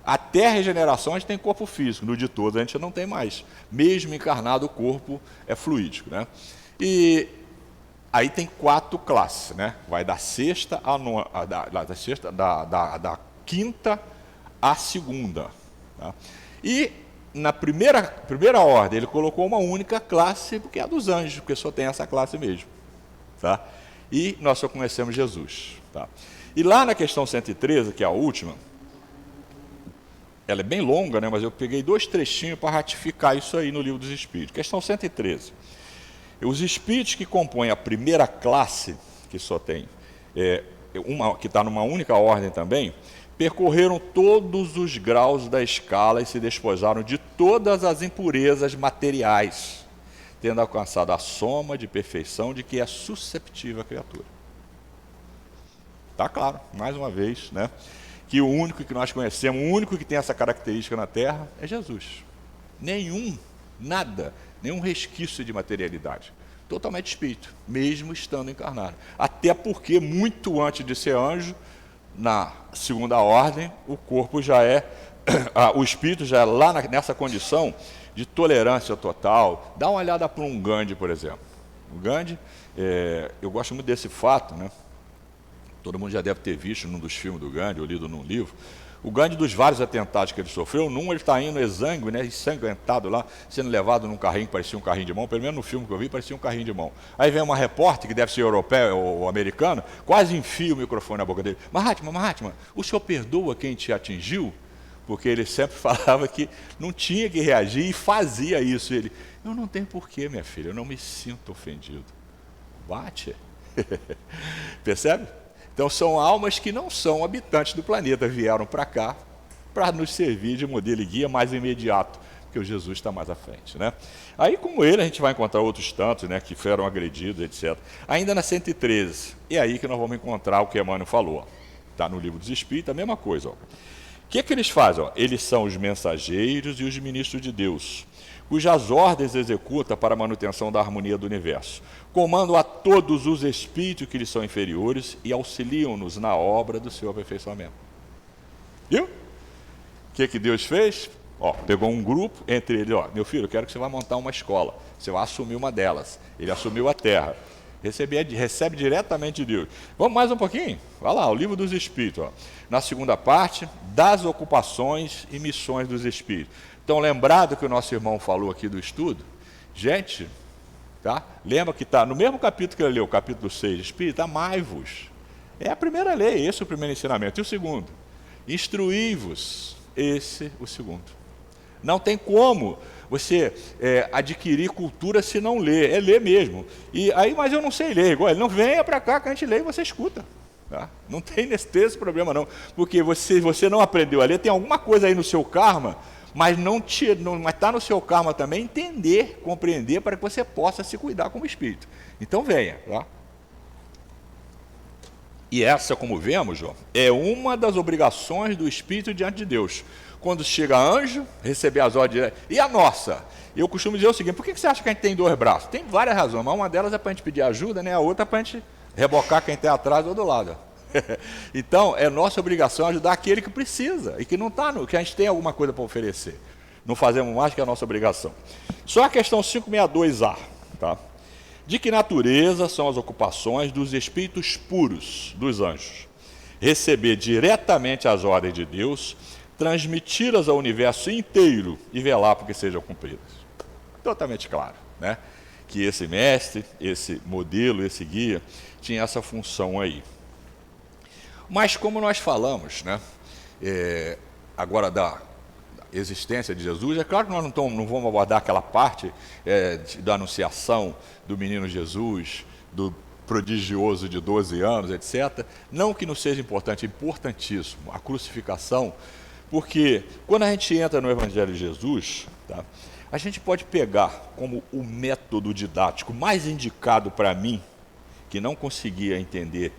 Até a regeneração a gente tem corpo físico, no de todos a gente não tem mais. Mesmo encarnado o corpo é fluídico, né? E aí tem 4 classes, né? Vai da sexta à nona, da quinta à segunda. Tá? E na primeira ordem ele colocou uma única classe, porque é a dos anjos, porque só tem essa classe mesmo. Tá? E nós só conhecemos Jesus. Tá? E lá na questão 113, que é a última, ela é bem longa, né? Mas eu peguei 2 trechinhos para ratificar isso aí no Livro dos Espíritos. Questão 113. Os espíritos que compõem a primeira classe, que só tem que está numa única ordem também, percorreram todos os graus da escala e se despojaram de todas as impurezas materiais, tendo alcançado a soma de perfeição de que é susceptível a criatura. Está claro, mais uma vez, né? Que o único que nós conhecemos, o único que tem essa característica na Terra é Jesus. Nenhum resquício de materialidade. Totalmente espírito, mesmo estando encarnado. Até porque, muito antes de ser anjo, na segunda ordem, o corpo já é, o espírito já é lá nessa condição de tolerância total. Dá uma olhada para um Gandhi, por exemplo. O Gandhi, eu gosto muito desse fato, né? Todo mundo já deve ter visto num dos filmes do Gandhi, ou lido num livro. O Gandhi, dos vários atentados que ele sofreu, num ele está indo exangue, né, ensanguentado lá, sendo levado num carrinho que parecia um carrinho de mão, pelo menos no filme que eu vi, parecia um carrinho de mão. Aí vem uma repórter, que deve ser europeia ou americana, quase enfia o microfone na boca dele. Mahatma, o senhor perdoa quem te atingiu? Porque ele sempre falava que não tinha que reagir e fazia isso. Ele, eu não tenho porquê, minha filha, eu não me sinto ofendido. Bate. Percebe? Então são almas que não são habitantes do planeta, vieram para cá para nos servir de modelo e guia mais imediato, porque o Jesus está mais à frente, né? Aí, como ele, a gente vai encontrar outros tantos, né, que foram agredidos, etc. Ainda na 113, é aí que nós vamos encontrar o que Emmanuel falou. Está no Livro dos Espíritos, a mesma coisa. O que eles fazem? Eles são os mensageiros e os ministros de Deus, cujas ordens executa para a manutenção da harmonia do universo. Comandam a todos os espíritos que lhes são inferiores e auxiliam-nos na obra do seu aperfeiçoamento. Viu? O que Deus fez? Pegou um grupo, entre eles, meu filho, eu quero que você vá montar uma escola. Você vai assumir uma delas. Ele assumiu a terra. Recebe diretamente de Deus. Vamos mais um pouquinho? Vai lá, o Livro dos Espíritos. Na segunda parte, das ocupações e missões dos espíritos. Então, lembrado que o nosso irmão falou aqui do estudo, gente, tá? Lembra que está no mesmo capítulo que ele leu, capítulo 6, Espírito, amai-vos. É a primeira lei, esse é o primeiro ensinamento. E o segundo? Instruí-vos. Esse o segundo. Não tem como você adquirir cultura se não ler, é ler mesmo. E aí, mas eu não sei ler, igual ele, não venha para cá que a gente lê e você escuta. Tá? Não tem esse problema não, porque você não aprendeu a ler, tem alguma coisa aí no seu karma, mas está no seu karma também entender, compreender, para que você possa se cuidar como espírito. Então venha. Tá? E essa, como vemos, João, é uma das obrigações do espírito diante de Deus. Quando chega anjo, receber as ordens. E a nossa? Eu costumo dizer o seguinte, por que você acha que a gente tem 2 braços? Tem várias razões, mas uma delas é para a gente pedir ajuda, né? A outra é para a gente rebocar quem está atrás ou do lado. Então, é nossa obrigação ajudar aquele que precisa e que não está, que a gente tem alguma coisa para oferecer. Não fazemos mais que a nossa obrigação. Só a questão 562A. Tá? De que natureza são as ocupações dos espíritos puros, dos anjos? Receber diretamente as ordens de Deus, transmiti-las ao universo inteiro e velar porque sejam cumpridas. Totalmente claro, né? Que esse mestre, esse modelo, esse guia, tinha essa função aí. Mas como nós falamos, né, agora da existência de Jesus, é claro que nós não vamos abordar aquela parte da anunciação do menino Jesus, do prodigioso de 12 anos, etc. Não que não seja importante, é importantíssimo, a crucificação, porque quando a gente entra no Evangelho de Jesus, tá, a gente pode pegar como o método didático mais indicado para mim, que não conseguia entender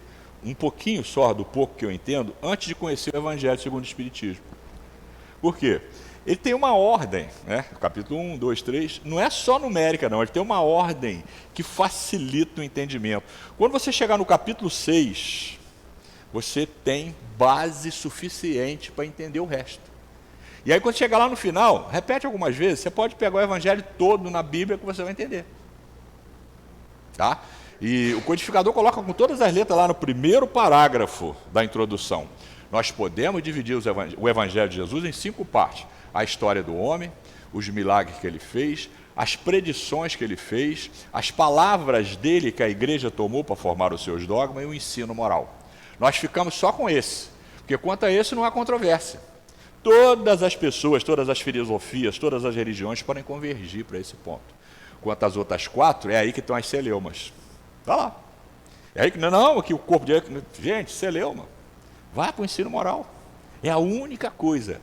um pouquinho só do pouco que eu entendo, antes de conhecer o Evangelho segundo o Espiritismo. Por quê? ele tem uma ordem, né? Capítulo 1, 2, 3, não é só numérica não, ele tem uma ordem que facilita o entendimento. Quando você chegar no capítulo 6, você tem base suficiente para entender o resto. E aí quando chegar lá no final, repete algumas vezes, você pode pegar o evangelho todo na Bíblia que você vai entender. Tá? E o codificador coloca com todas as letras lá no primeiro parágrafo da introdução. Nós podemos dividir o evangelho de Jesus em 5 partes. A história do homem, os milagres que ele fez, as predições que ele fez, as palavras dele que a igreja tomou para formar os seus dogmas e o ensino moral. Nós ficamos só com esse, porque quanto a esse não há controvérsia. Todas as pessoas, todas as filosofias, todas as religiões podem convergir para esse ponto. Quanto às outras 4, é aí que estão as celeumas. Está lá. É aí que não, aqui o corpo de... Gente, celeuma. Vai para o ensino moral. É a única coisa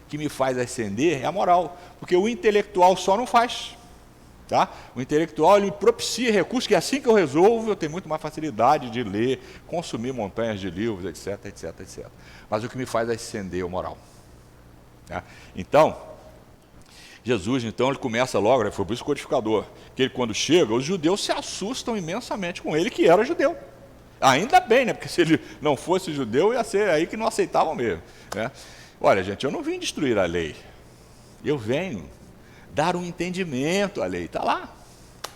que me faz ascender, é a moral. Porque o intelectual só não faz. Tá? O intelectual ele me propicia recursos que assim que eu resolvo, eu tenho muito mais facilidade de ler, consumir montanhas de livros, etc, etc, etc. Mas o que me faz ascender é a moral. Tá? Então, Jesus, então, ele começa logo, né, foi por isso o codificador, que ele quando chega, os judeus se assustam imensamente com ele, que era judeu. Ainda bem, né? Porque se ele não fosse judeu, ia ser aí que não aceitavam mesmo. Né? Olha, gente, eu não vim destruir a lei. Eu venho dar um entendimento à lei. Está lá,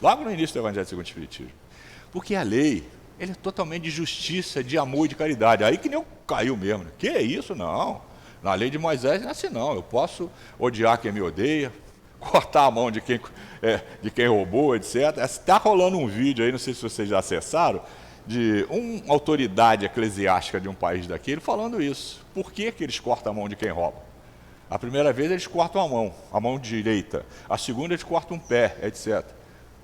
logo no início do Evangelho segundo o Espiritismo. Porque a lei, ele é totalmente de justiça, de amor e de caridade. Aí que nem eu caiu mesmo. Né? Que é isso? Não. Na lei de Moisés não é assim, não. Eu posso odiar quem me odeia, cortar a mão de quem roubou, etc. Está rolando um vídeo aí, não sei se vocês já acessaram, de uma autoridade eclesiástica de um país daquele falando isso. Por que eles cortam a mão de quem rouba? A primeira vez eles cortam a mão direita. A segunda eles cortam um pé, etc.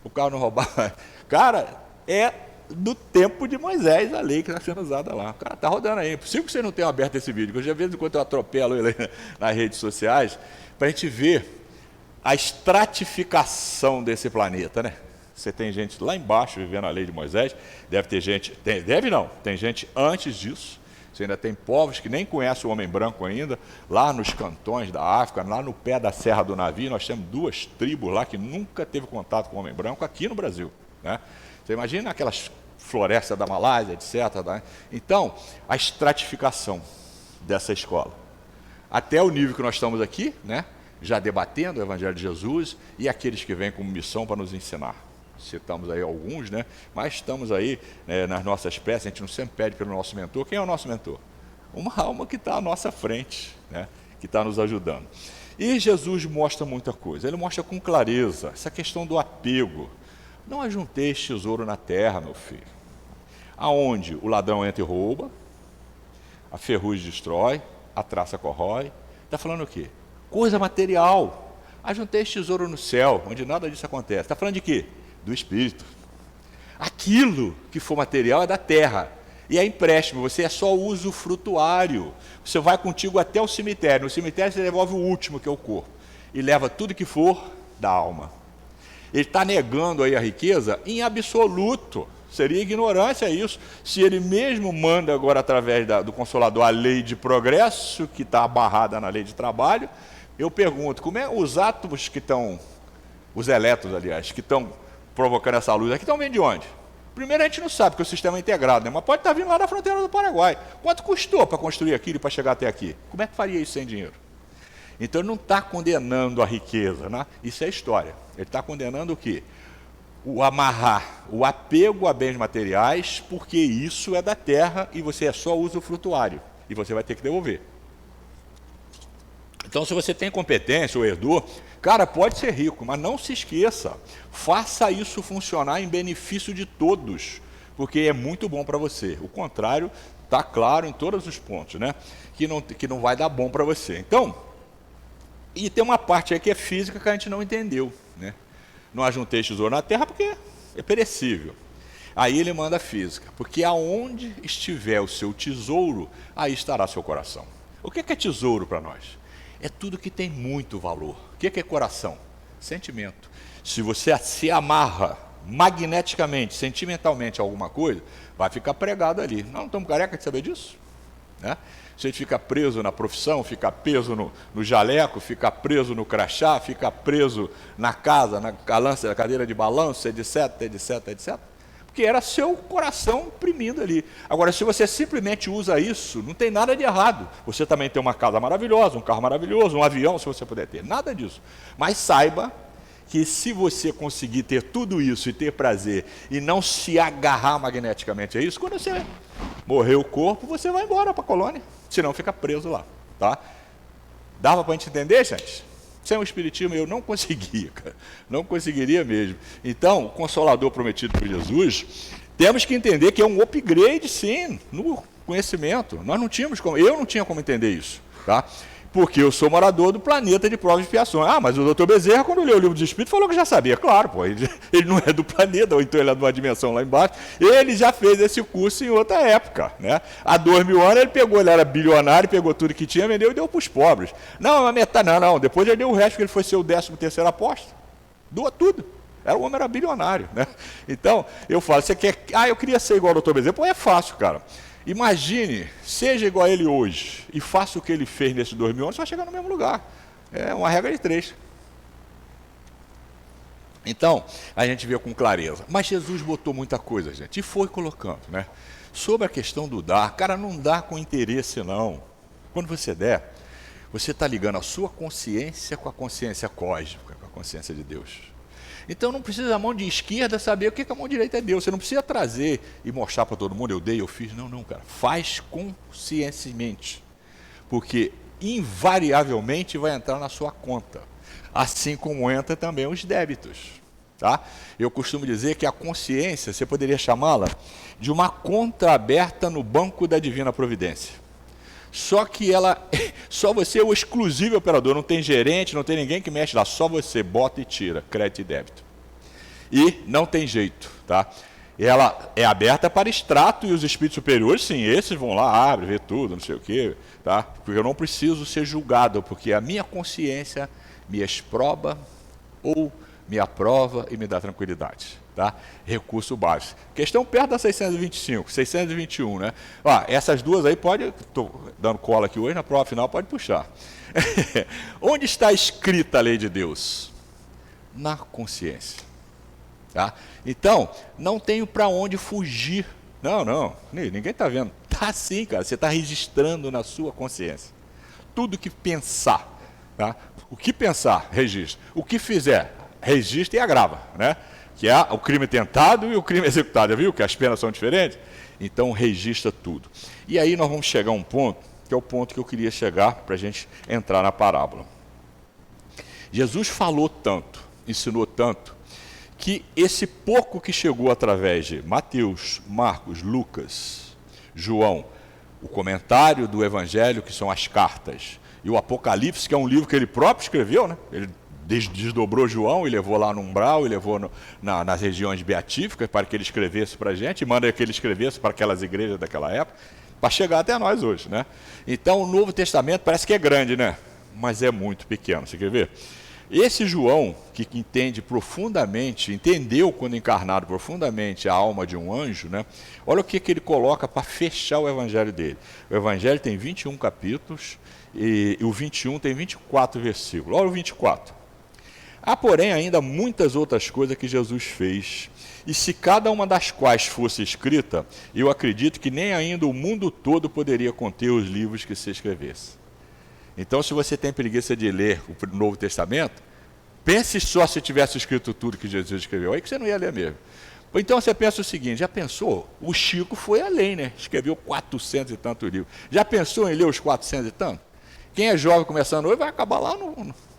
O cara não roubar. Cara, é do tempo de Moisés a lei que está sendo usada lá. O cara está rodando aí. É possível que vocês não tenham aberto esse vídeo, porque eu já vejo enquanto eu atropelo ele nas redes sociais, para a gente ver a estratificação desse planeta, né? Você tem gente lá embaixo vivendo a lei de Moisés, deve ter gente, tem gente antes disso, você ainda tem povos que nem conhecem o homem branco ainda, lá nos cantões da África, lá no pé da Serra do Navio, nós temos 2 tribos lá que nunca teve contato com o homem branco aqui no Brasil, né? Você imagina aquelas florestas da Malásia, etc. Né? Então, a estratificação dessa escola, até o nível que nós estamos aqui, né? Já debatendo o Evangelho de Jesus e aqueles que vêm como missão para nos ensinar. Citamos aí alguns, né? Mas estamos aí nas nossas peças, a gente não sempre pede pelo nosso mentor. Quem é o nosso mentor? Uma alma que está à nossa frente, né? Que está nos ajudando. E Jesus mostra muita coisa, ele mostra com clareza essa questão do apego. Não ajunteis tesouro na terra, meu filho, aonde o ladrão entra e rouba, a ferrugem destrói, a traça corrói. Está falando o quê? Coisa material. Ajunteis tesouro no céu, onde nada disso acontece. Está falando de quê? Do Espírito. Aquilo que for material é da terra. E é empréstimo, você é só usufrutuário. Você vai contigo até o cemitério. No cemitério você devolve o último, que é o corpo. E leva tudo que for da alma. Ele está negando aí a riqueza em absoluto. Seria ignorância isso. Se ele mesmo manda agora através do Consolador a lei de progresso, que está abarrada na lei de trabalho, eu pergunto, como é os átomos que estão, os elétrons, aliás, que estão provocando essa luz aqui, estão vindo de onde? Primeiro a gente não sabe, porque o sistema é integrado, né? Mas pode estar vindo lá da fronteira do Paraguai. Quanto custou para construir aquilo e para chegar até aqui? Como é que faria isso sem dinheiro? Então ele não está condenando a riqueza, né? Isso é história. Ele está condenando o quê? O amarrar, o apego a bens materiais, porque isso é da terra e você é só usufrutuário. E você vai ter que devolver. Então, se você tem competência ou herdou, cara, pode ser rico, mas não se esqueça, faça isso funcionar em benefício de todos, porque é muito bom para você. O contrário está claro em todos os pontos, né? Que não vai dar bom para você. Então, e tem uma parte aí que é física que a gente não entendeu, né? Não ajunteis tesouro na terra porque é perecível. Aí ele manda a física, porque aonde estiver o seu tesouro, aí estará seu coração. O que é tesouro para nós? É tudo que tem muito valor. O que é coração? Sentimento. Se você se amarra magneticamente, sentimentalmente a alguma coisa, vai ficar pregado ali. Nós não estamos careca de saber disso? Né? Você fica preso na profissão, fica preso no jaleco, fica preso no crachá, fica preso na casa, na cadeira de balanço, etc, etc, etc. Porque era seu coração imprimido ali. Agora, se você simplesmente usa isso, não tem nada de errado. Você também tem uma casa maravilhosa, um carro maravilhoso, um avião, se você puder ter. Nada disso. Mas saiba que se você conseguir ter tudo isso e ter prazer e não se agarrar magneticamente a isso, quando você morrer o corpo, você vai embora para a colônia. Senão fica preso lá. Tá? Dava para a gente entender, gente? Sem o Espiritismo eu não conseguia, cara. Não conseguiria mesmo. Então, o Consolador prometido por Jesus, temos que entender que é um upgrade, sim, no conhecimento. Nós não tínhamos como, eu não tinha como entender isso, tá? Porque eu sou morador do planeta de provas e expiações. Ah, mas o Dr. Bezerra, quando leu o livro dos Espíritos, falou que já sabia. Claro, pô, ele não é do planeta, ou então ele é de uma dimensão lá embaixo. Ele já fez esse curso em outra época, né? Há 2000 anos ele era bilionário, pegou tudo que tinha, vendeu e deu para os pobres. Não, a metade, não. Depois ele deu o resto, porque ele foi ser o 13º apóstolo. Doa tudo. O homem era bilionário, né? Então, eu falo, você quer... eu queria ser igual ao Dr. Bezerra. Pô, é fácil, cara. Imagine, seja igual a ele hoje e faça o que ele fez nesses 2000 anos, você vai chegar no mesmo lugar. É uma regra de 3. Então, a gente vê com clareza. Mas Jesus botou muita coisa, gente, e foi colocando, né? Sobre a questão do dar, cara, não dá com interesse, não. Quando você der, você está ligando a sua consciência com a consciência cósmica, com a consciência de Deus. Então não precisa a mão de esquerda saber o que a mão direita é Deus. Você não precisa trazer e mostrar para todo mundo, eu dei, eu fiz. Não, cara. Faz conscientemente. Porque invariavelmente vai entrar na sua conta. Assim como entra também os débitos. Tá? Eu costumo dizer que a consciência, você poderia chamá-la de uma conta aberta no banco da Divina Providência. Só que só você é o exclusivo operador, não tem gerente, não tem ninguém que mexe lá, só você bota e tira, crédito e débito. E não tem jeito, tá? Ela é aberta para extrato e os espíritos superiores, sim, esses vão lá, abrem, vê tudo, não sei o quê, tá? Porque eu não preciso ser julgado, porque a minha consciência me exproba ou me aprova e me dá tranquilidade. Tá? Recurso básico. Questão perto da 625, 621, né? Essas duas aí estou dando cola aqui hoje, na prova final pode puxar. Onde está escrita a lei de Deus? Na consciência. Tá? Então, não tenho para onde fugir. Não, ninguém está vendo. Tá sim, cara, você está registrando na sua consciência. Tudo que pensar, tá? O que pensar, registra. O que fizer, registra e agrava, né? Que é o crime tentado e o crime executado, viu? Que as penas são diferentes. Então, registra tudo. E aí nós vamos chegar a um ponto, que é o ponto que eu queria chegar para a gente entrar na parábola. Jesus falou tanto, ensinou tanto, que esse pouco que chegou através de Mateus, Marcos, Lucas, João, o comentário do Evangelho, que são as cartas, e o Apocalipse, que é um livro que ele próprio escreveu, né? Ele desdobrou João e levou lá no umbral, e levou nas regiões beatíficas para que ele escrevesse para a gente, e manda que ele escrevesse para aquelas igrejas daquela época, para chegar até nós hoje, né? Então o Novo Testamento parece que é grande, né? Mas é muito pequeno, você quer ver? Esse João, que entende profundamente, entendeu quando encarnado profundamente a alma de um anjo, né? Olha o que ele coloca para fechar o evangelho dele. O evangelho tem 21 capítulos e o 21 tem 24 versículos. Olha o 24. Há, porém, ainda muitas outras coisas que Jesus fez, e se cada uma das quais fosse escrita, eu acredito que nem ainda o mundo todo poderia conter os livros que se escrevesse. Então, se você tem preguiça de ler o Novo Testamento, pense só se tivesse escrito tudo que Jesus escreveu, aí que você não ia ler mesmo. Então você pensa o seguinte, já pensou? O Chico foi além, né? Escreveu 400 e tantos livros. Já pensou em ler os 400 e tantos? Quem é jovem começando hoje vai acabar lá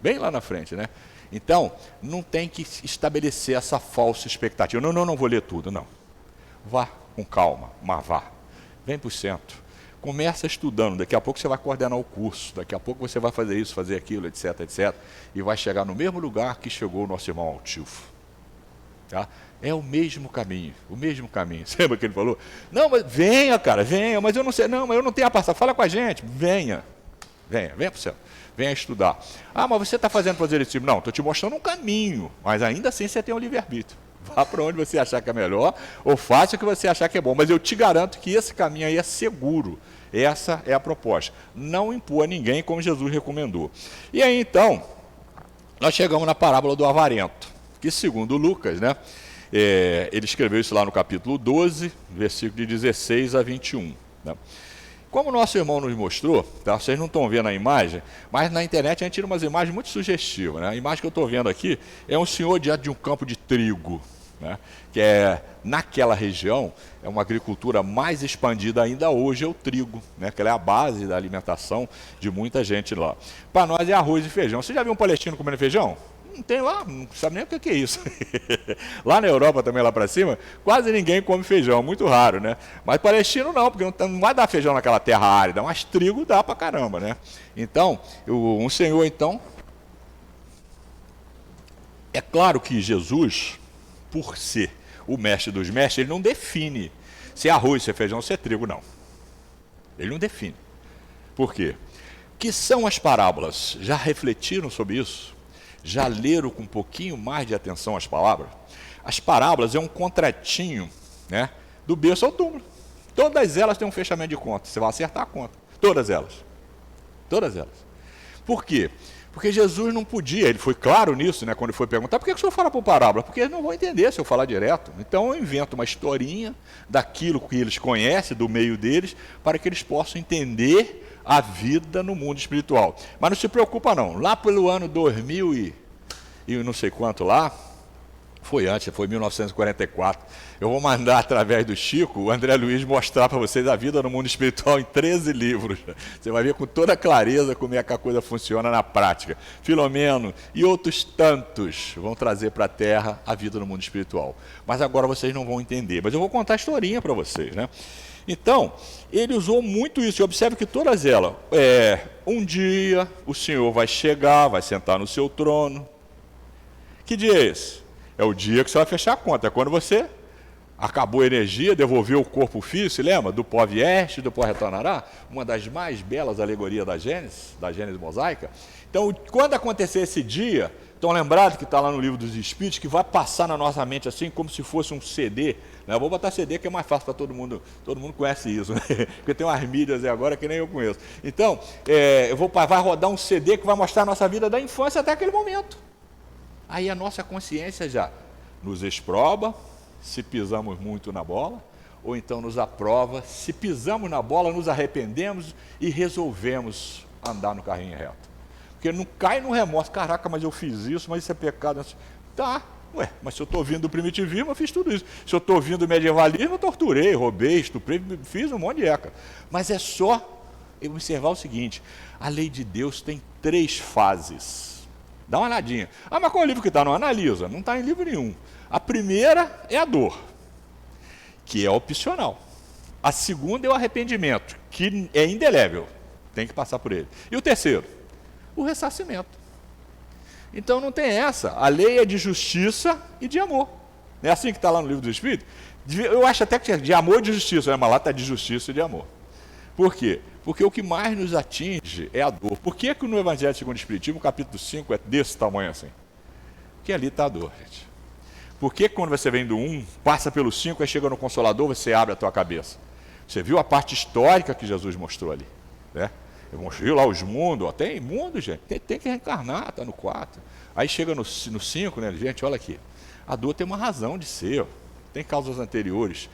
bem lá na frente, né? Então, não tem que estabelecer essa falsa expectativa. Não vou ler tudo, não. Vá com calma, mas vá. Vem para o centro. Começa estudando, daqui a pouco você vai coordenar o curso, daqui a pouco você vai fazer isso, fazer aquilo, etc, etc. E vai chegar no mesmo lugar que chegou o nosso irmão Altilfo. Tá? É o mesmo caminho, o mesmo caminho. Você lembra que ele falou? Não, mas venha, cara, venha, mas eu não sei, não, mas eu não tenho a passar, fala com a gente, venha para o céu. Venha estudar. Ah, mas você está fazendo proselitismo? Não, estou te mostrando um caminho, mas ainda assim você tem o livre-arbítrio. Vá para onde você achar que é melhor, ou faça o que você achar que é bom. Mas eu te garanto que esse caminho aí é seguro. Essa é a proposta. Não impor a ninguém, como Jesus recomendou. E aí, então, nós chegamos na parábola do avarento, que segundo Lucas, né, ele escreveu isso lá no capítulo 12, versículo de 16 a 21. Né? Como o nosso irmão nos mostrou, tá? Vocês não estão vendo a imagem, mas na internet a gente tira umas imagens muito sugestivas. Né? A imagem que eu estou vendo aqui é um senhor diante de um campo de trigo, né? Que é, naquela região, é uma agricultura mais expandida ainda hoje, é o trigo, né? Que ela é a base da alimentação de muita gente lá. Para nós é arroz e feijão. Você já viu um palestino comendo feijão? Não tem lá, não sabe nem o que é isso. Lá na Europa também, lá para cima, quase ninguém come feijão, muito raro, né? Mas palestino não, porque não vai dar feijão naquela terra árida, mas trigo dá pra caramba, né? Então, um senhor, então... É claro que Jesus, por ser o mestre dos mestres, ele não define se é arroz, se é feijão, se é trigo, não. Ele não define. Por quê? Que são as parábolas? Já refletiram sobre isso? Já leram com um pouquinho mais de atenção as palavras? As parábolas é um contratinho, né, do berço ao túmulo. Todas elas têm um fechamento de conta. Você vai acertar a conta. Todas elas. Todas elas. Por quê? Porque Jesus não podia, ele foi claro nisso, né, quando ele foi perguntar, por que o senhor fala por parábola? Porque eles não vão entender se eu falar direto. Então eu invento uma historinha daquilo que eles conhecem, do meio deles, para que eles possam entender a vida no mundo espiritual. Mas não se preocupa não, lá pelo ano 2000 e não sei quanto lá, foi antes, foi 1944, eu vou mandar através do Chico, o André Luiz, mostrar para vocês a vida no mundo espiritual em 13 livros. Você vai ver com toda clareza como é que a coisa funciona na prática. Filomeno e outros tantos vão trazer para a Terra a vida no mundo espiritual. Mas agora vocês não vão entender, mas eu vou contar a historinha para vocês, né? Então, ele usou muito isso, e observe que todas elas, um dia o Senhor vai chegar, vai sentar no seu trono. Que dia é esse? É o dia que você vai fechar a conta, é quando você acabou a energia, devolveu o corpo físico, se lembra? Do pó vieste, do pó retornará, uma das mais belas alegorias da Gênesis mosaica. Então, quando acontecer esse dia, estão lembrados que está lá no livro dos Espíritos, que vai passar na nossa mente assim, como se fosse um CD. Né? Eu vou botar CD que é mais fácil para todo mundo conhece isso, né? Porque tem umas mídias aí agora que nem eu conheço. Então, vai rodar um CD que vai mostrar a nossa vida da infância até aquele momento. Aí a nossa consciência já nos exproba, se pisamos muito na bola, ou então nos aprova, se pisamos na bola, nos arrependemos e resolvemos andar no carrinho reto. Porque não cai no remorso, caraca, mas eu fiz isso, mas isso é pecado. Tá, mas se eu estou vindo do primitivismo, eu fiz tudo isso. Se eu estou vindo do medievalismo, eu torturei, roubei, estuprei, fiz um monte de eca. Mas é só eu observar o seguinte, a lei de Deus tem 3 fases. Dá uma olhadinha. Ah, mas qual é o livro que está? Não analisa. Não está em livro nenhum. A primeira é a dor, que é opcional. A segunda é o arrependimento, que é indelével. Tem que passar por ele. E o terceiro? O ressarcimento. Então não tem essa. A lei é de justiça e de amor. Não é assim que está lá no livro do Espírito? Eu acho até que é de amor e de justiça, mas lá está de justiça e de amor. Por quê? Porque o que mais nos atinge é a dor. Por que no Evangelho segundo o Espiritismo, o capítulo 5 é desse tamanho assim? Porque ali está a dor, gente. Por que quando você vem do 1, passa pelo 5, aí chega no Consolador, você abre a tua cabeça? Você viu a parte histórica que Jesus mostrou ali, né? Ele mostrou lá os mundos, ó, tem mundo, gente, tem que reencarnar, está no 4. Aí chega no 5, né, gente, olha aqui. A dor tem uma razão de ser, ó. Tem causas anteriores,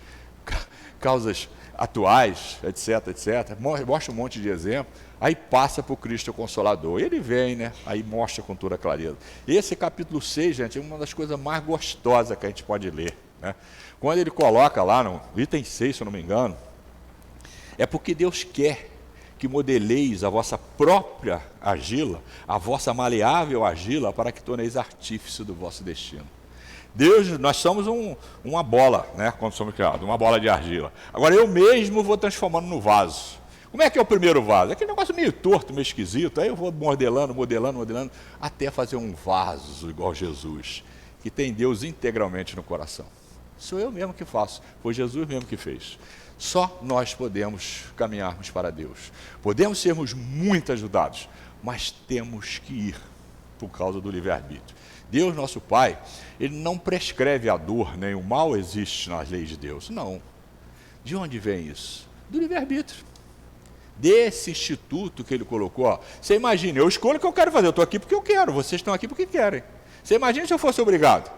causas atuais, etc, etc. Mostra um monte de exemplo. Aí passa para o Cristo Consolador. Ele vem, né? Aí mostra com toda clareza. Esse capítulo 6, gente, é uma das coisas mais gostosas que a gente pode ler, né? Quando ele coloca lá no item 6, se eu não me engano, é porque Deus quer que modeleis a vossa própria argila, a vossa maleável argila, para que torneis artífice do vosso destino. Deus, nós somos uma bola, né, quando somos criados, uma bola de argila. Agora eu mesmo vou transformando no vaso. Como é que é o primeiro vaso? É aquele negócio meio torto, meio esquisito. Aí eu vou modelando, até fazer um vaso igual Jesus, que tem Deus integralmente no coração. Sou eu mesmo que faço, foi Jesus mesmo que fez. Só nós podemos caminharmos para Deus. Podemos sermos muito ajudados, mas temos que ir. por causa do livre-arbítrio. Deus, nosso Pai, Ele não prescreve a dor, nem o mal existe nas leis de Deus. Não. De onde vem isso? Do livre-arbítrio. Desse instituto que Ele colocou. Ó. Você imagina, eu escolho o que eu quero fazer, eu estou aqui porque eu quero, vocês estão aqui porque querem. Você imagina se eu fosse obrigado?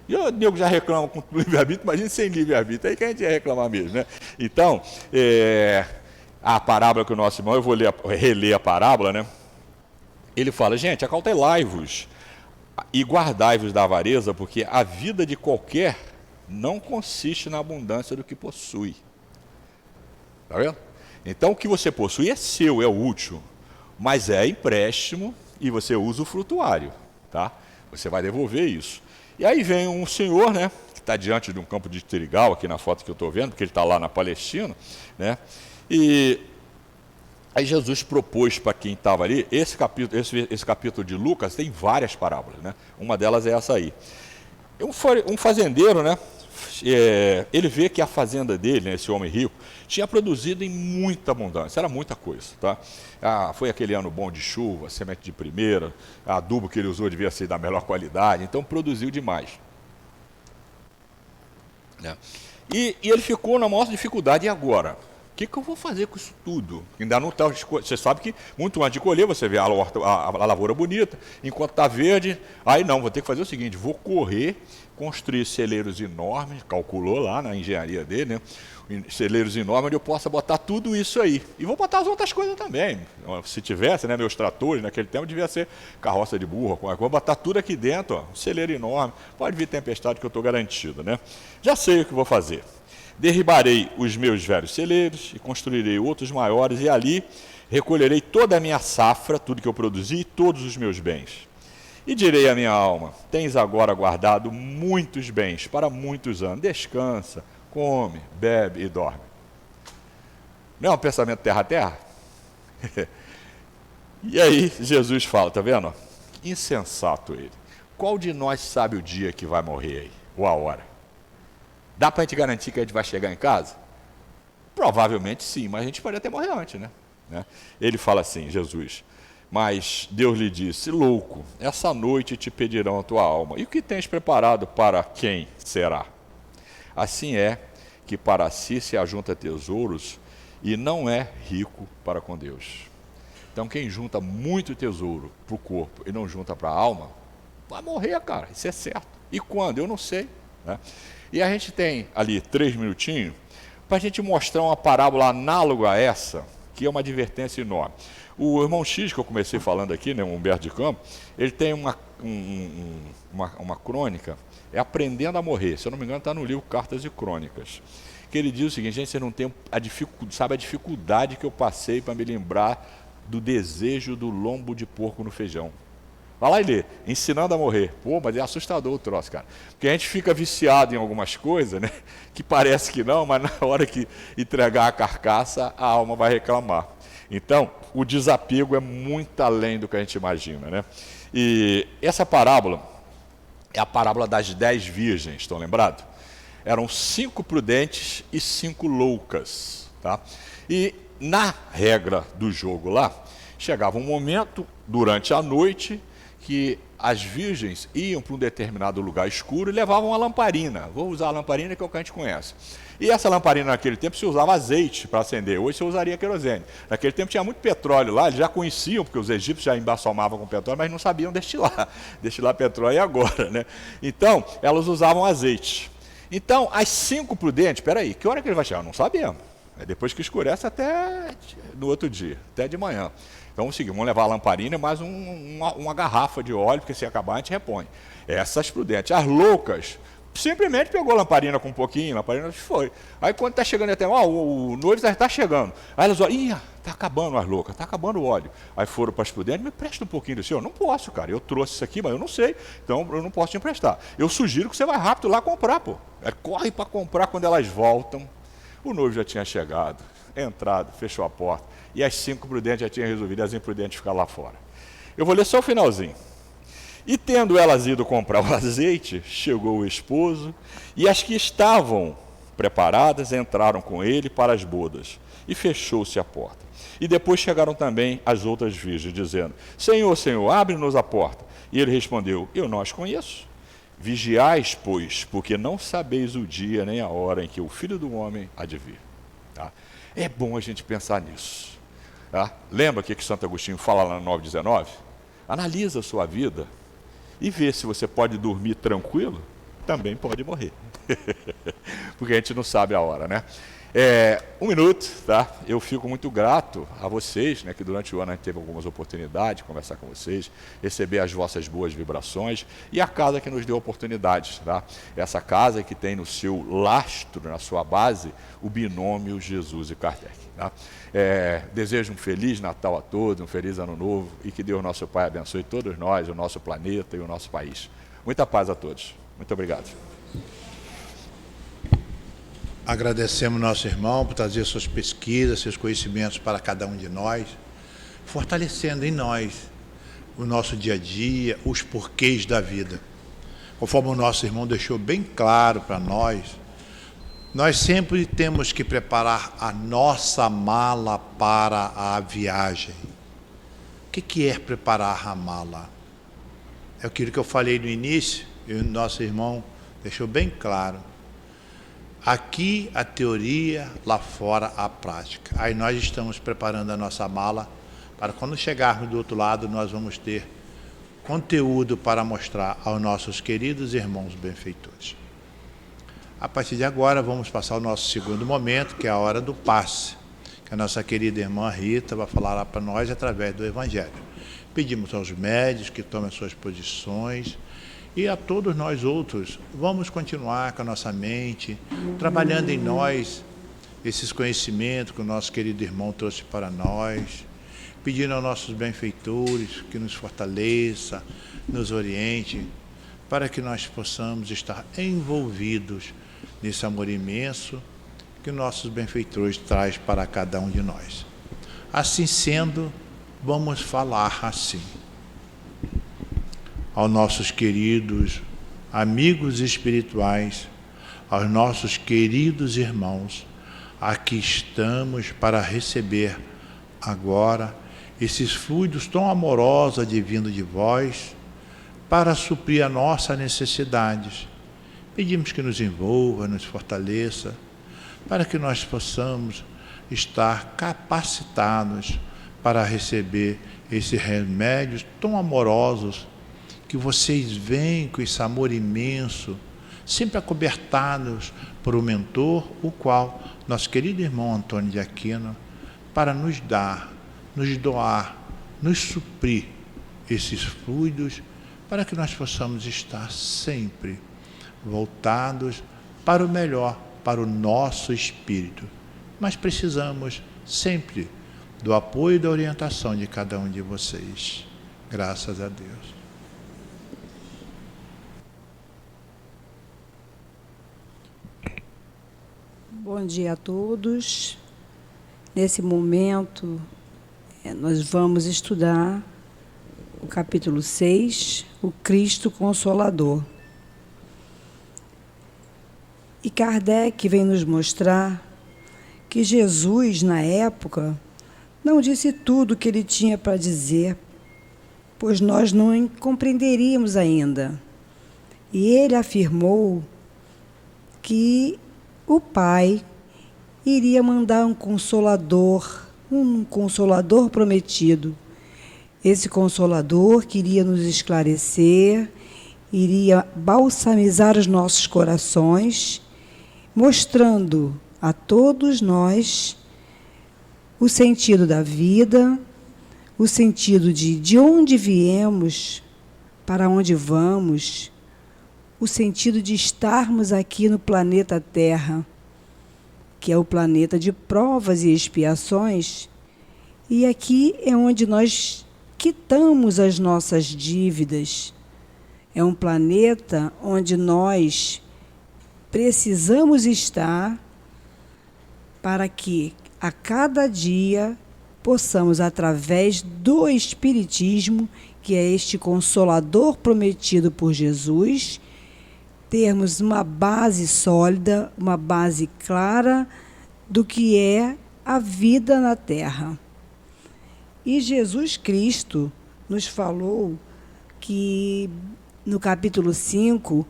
E o nego já reclama com livre-arbítrio, imagina sem livre-arbítrio, aí que a gente ia reclamar mesmo, né? Então, a parábola que o nosso irmão, eu vou reler a parábola, né? Ele fala, gente, acautelai-vos e guardai-vos da avareza, porque a vida de qualquer não consiste na abundância do que possui. Tá vendo? Então, o que você possui é seu, é útil, mas é empréstimo e você usa o frutuário, tá? Você vai devolver isso. E aí vem um senhor, né, que está diante de um campo de trigal, aqui na foto que eu estou vendo, porque ele está lá na Palestina, né, e aí Jesus propôs para quem estava ali, esse capítulo de Lucas tem várias parábolas, né, uma delas é essa aí. Um fazendeiro, né, ele vê que a fazenda dele, né, esse homem rico, tinha produzido em muita abundância, era muita coisa, tá? Foi aquele ano bom de chuva, semente de primeira, adubo que ele usou devia ser da melhor qualidade, então produziu demais. Né? E ele ficou na maior dificuldade, e agora? O que eu vou fazer com isso tudo? Ainda não está. Você sabe que muito antes de colher, você vê a lavoura bonita, enquanto está verde, aí não, vou ter que fazer o seguinte, vou correr, construir celeiros enormes, calculou lá na engenharia dele, né? Celeiros enormes, onde eu possa botar tudo isso aí. E vou botar as outras coisas também. Se tivesse, né, meus tratores, naquele tempo devia ser carroça de burro, vou botar tudo aqui dentro, ó, um celeiro enorme, pode vir tempestade que eu estou garantido, né? Já sei o que vou fazer. Derribarei os meus velhos celeiros e construirei outros maiores, e ali recolherei toda a minha safra, tudo que eu produzi, e todos os meus bens. E direi à minha alma, tens agora guardado muitos bens para muitos anos, descansa, come, bebe e dorme. Não é um pensamento terra a terra? E aí Jesus fala, tá vendo? Insensato ele. Qual de nós sabe o dia que vai morrer aí? Ou a hora? Dá para a gente garantir que a gente vai chegar em casa? Provavelmente sim, mas a gente pode até morrer antes, né? Ele fala assim, Jesus, mas Deus lhe disse, louco, essa noite te pedirão a tua alma. E o que tens preparado para quem será? Assim é que para si se ajunta tesouros e não é rico para com Deus. Então quem junta muito tesouro para o corpo e não junta para a alma, vai morrer, cara, isso é certo. E quando? Eu não sei, né? E a gente tem ali 3 minutinhos para a gente mostrar uma parábola análoga a essa, que é uma advertência enorme. O irmão X, que eu comecei falando aqui, né, o Humberto de Campos, ele tem uma crônica, é Aprendendo a Morrer, se eu não me engano está no livro Cartas e Crônicas, que ele diz o seguinte, gente, você não tem a dificuldade que eu passei para me lembrar do desejo do lombo de porco no feijão. Vai lá e lê, Ensinando a Morrer. Pô, mas é assustador o troço, cara. Porque a gente fica viciado em algumas coisas, né? Que parece que não, mas na hora que entregar a carcaça, a alma vai reclamar. Então, o desapego é muito além do que a gente imagina, né? E essa parábola é a parábola das 10 virgens, estão lembrados? Eram 5 prudentes e 5 loucas, tá? E na regra do jogo lá, chegava um momento, durante a noite, que as virgens iam para um determinado lugar escuro e levavam a lamparina. Vou usar a lamparina que é o que a gente conhece. E essa lamparina naquele tempo se usava azeite para acender, hoje se usaria querosene. Naquele tempo tinha muito petróleo lá, eles já conheciam, porque os egípcios já embalsamavam com petróleo, mas não sabiam destilar petróleo agora, né? Então, elas usavam azeite. Então, as 5 prudentes, peraí, que hora que ele vai chegar? Não sabemos. É depois que escurece até no outro dia, até de manhã. Então vamos seguir, vamos levar a lamparina mais uma garrafa de óleo, porque se acabar a gente repõe. Essas prudentes. As loucas, simplesmente pegou a lamparina com um pouquinho, a lamparina foi. Aí quando está chegando até, o noivo já está chegando. Aí elas olham, está acabando as loucas, está acabando o óleo. Aí foram para as prudentes, me presta um pouquinho do senhor. Não posso, cara, eu trouxe isso aqui, mas eu não sei, então eu não posso te emprestar. Eu sugiro que você vá rápido lá comprar, pô. Corre para comprar. Quando elas voltam, o noivo já tinha chegado, entrado, fechou a porta. E as 5 prudentes já tinham resolvido, as imprudentes ficar lá fora. Eu vou ler só o finalzinho. E tendo elas ido comprar o azeite, chegou o esposo, e as que estavam preparadas, entraram com ele para as bodas, e fechou-se a porta. E depois chegaram também as outras virgens, dizendo: Senhor, Senhor, abre-nos a porta. E ele respondeu: Eu não as conheço. Vigiais, pois, porque não sabeis o dia nem a hora em que o Filho do Homem há de vir. Tá? É bom a gente pensar nisso. Tá? Lembra o que Santo Agostinho fala lá no 9,19? Analisa a sua vida e vê se você pode dormir tranquilo, também pode morrer. Porque a gente não sabe a hora, né? Um minuto, tá? Eu fico muito grato a vocês, né, que durante o ano a gente teve algumas oportunidades de conversar com vocês, receber as vossas boas vibrações, e a casa que nos deu oportunidades, tá? Essa casa que tem no seu lastro, na sua base, o binômio Jesus e Kardec, tá? Desejo um Feliz Natal a todos, um Feliz Ano Novo, e que Deus nosso Pai abençoe todos nós, o nosso planeta e o nosso país. Muita paz a todos. Muito obrigado. Agradecemos nosso irmão por trazer suas pesquisas, seus conhecimentos para cada um de nós, fortalecendo em nós o nosso dia a dia, os porquês da vida. Conforme o nosso irmão deixou bem claro para nós sempre temos que preparar a nossa mala para a viagem. O que é preparar a mala? É aquilo que eu falei no início, e o nosso irmão deixou bem claro. Aqui a teoria, lá fora a prática. Aí nós estamos preparando a nossa mala para quando chegarmos do outro lado nós vamos ter conteúdo para mostrar aos nossos queridos irmãos benfeitores. A partir de agora vamos passar o nosso segundo momento, que é a hora do passe, que a nossa querida irmã Rita vai falar lá para nós através do Evangelho. Pedimos aos médios que tomem as suas posições. E a todos nós outros, vamos continuar com a nossa mente, trabalhando em nós esses conhecimentos que o nosso querido irmão trouxe para nós, pedindo aos nossos benfeitores que nos fortaleça, nos oriente, para que nós possamos estar envolvidos nesse amor imenso que nossos benfeitores traz para cada um de nós. Assim sendo, vamos falar assim. Aos nossos queridos amigos espirituais, aos nossos queridos irmãos, aqui estamos para receber agora esses fluidos tão amorosos advindo de vós, para suprir as nossas necessidades. Pedimos que nos envolva, nos fortaleça, para que nós possamos estar capacitados para receber esses remédios tão amorosos que vocês veem com esse amor imenso, sempre acobertados por um mentor, o qual nosso querido irmão Antônio de Aquino, para nos dar, nos doar, nos suprir esses fluidos, para que nós possamos estar sempre voltados para o melhor, para o nosso espírito. Mas precisamos sempre do apoio e da orientação de cada um de vocês. Graças a Deus. Bom dia a todos. Nesse momento, nós vamos estudar o capítulo 6, o Cristo Consolador. E Kardec vem nos mostrar que Jesus, na época, não disse tudo o que ele tinha para dizer, pois nós não compreenderíamos ainda. E ele afirmou que o Pai iria mandar um consolador prometido. Esse consolador que iria nos esclarecer, iria balsamizar os nossos corações, mostrando a todos nós o sentido da vida, o sentido de onde viemos, para onde vamos, o sentido de estarmos aqui no planeta Terra, que é o planeta de provas e expiações, e aqui é onde nós quitamos as nossas dívidas. É um planeta onde nós precisamos estar para que a cada dia possamos, através do Espiritismo, que é este Consolador prometido por Jesus, termos uma base sólida, uma base clara do que é a vida na Terra. E Jesus Cristo nos falou que, no capítulo 5,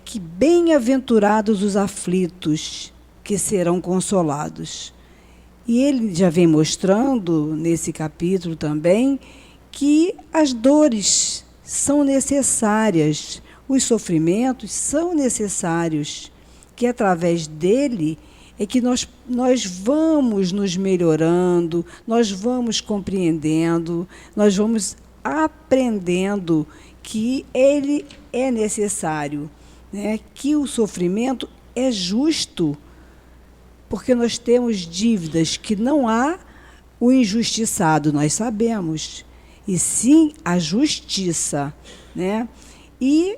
que bem-aventurados os aflitos, que serão consolados. E ele já vem mostrando, nesse capítulo também, que as dores são necessárias, os sofrimentos são necessários, que através dele é que nós vamos nos melhorando, nós vamos compreendendo, nós vamos aprendendo que ele é necessário, né? Que o sofrimento é justo, porque nós temos dívidas que não há o injustiçado, nós sabemos, e sim a justiça, né? E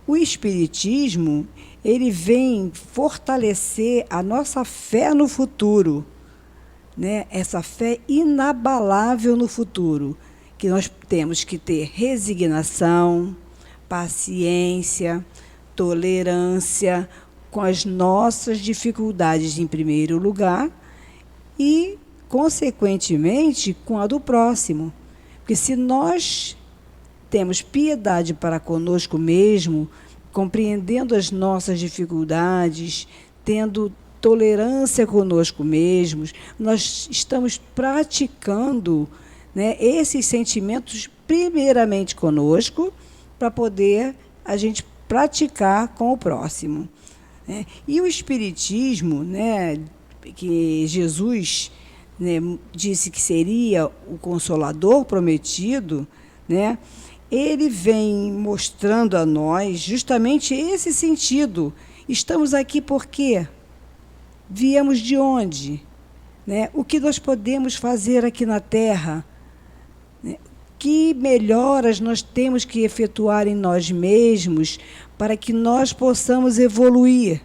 o Espiritismo, ele vem fortalecer a nossa fé no futuro, né? Essa fé inabalável no futuro, que nós temos que ter resignação, paciência, tolerância com as nossas dificuldades em primeiro lugar e, consequentemente, com a do próximo. Porque se nós temos piedade para conosco mesmo, compreendendo as nossas dificuldades, tendo tolerância conosco mesmos, nós estamos praticando, né, esses sentimentos primeiramente conosco, para poder a gente praticar com o próximo, né? E o Espiritismo, né, que Jesus, né, disse que seria o Consolador prometido, né, ele vem mostrando a nós justamente esse sentido. Estamos aqui por quê? Viemos de onde? Né? O que nós podemos fazer aqui na Terra? Né? Que melhoras nós temos que efetuar em nós mesmos para que nós possamos evoluir?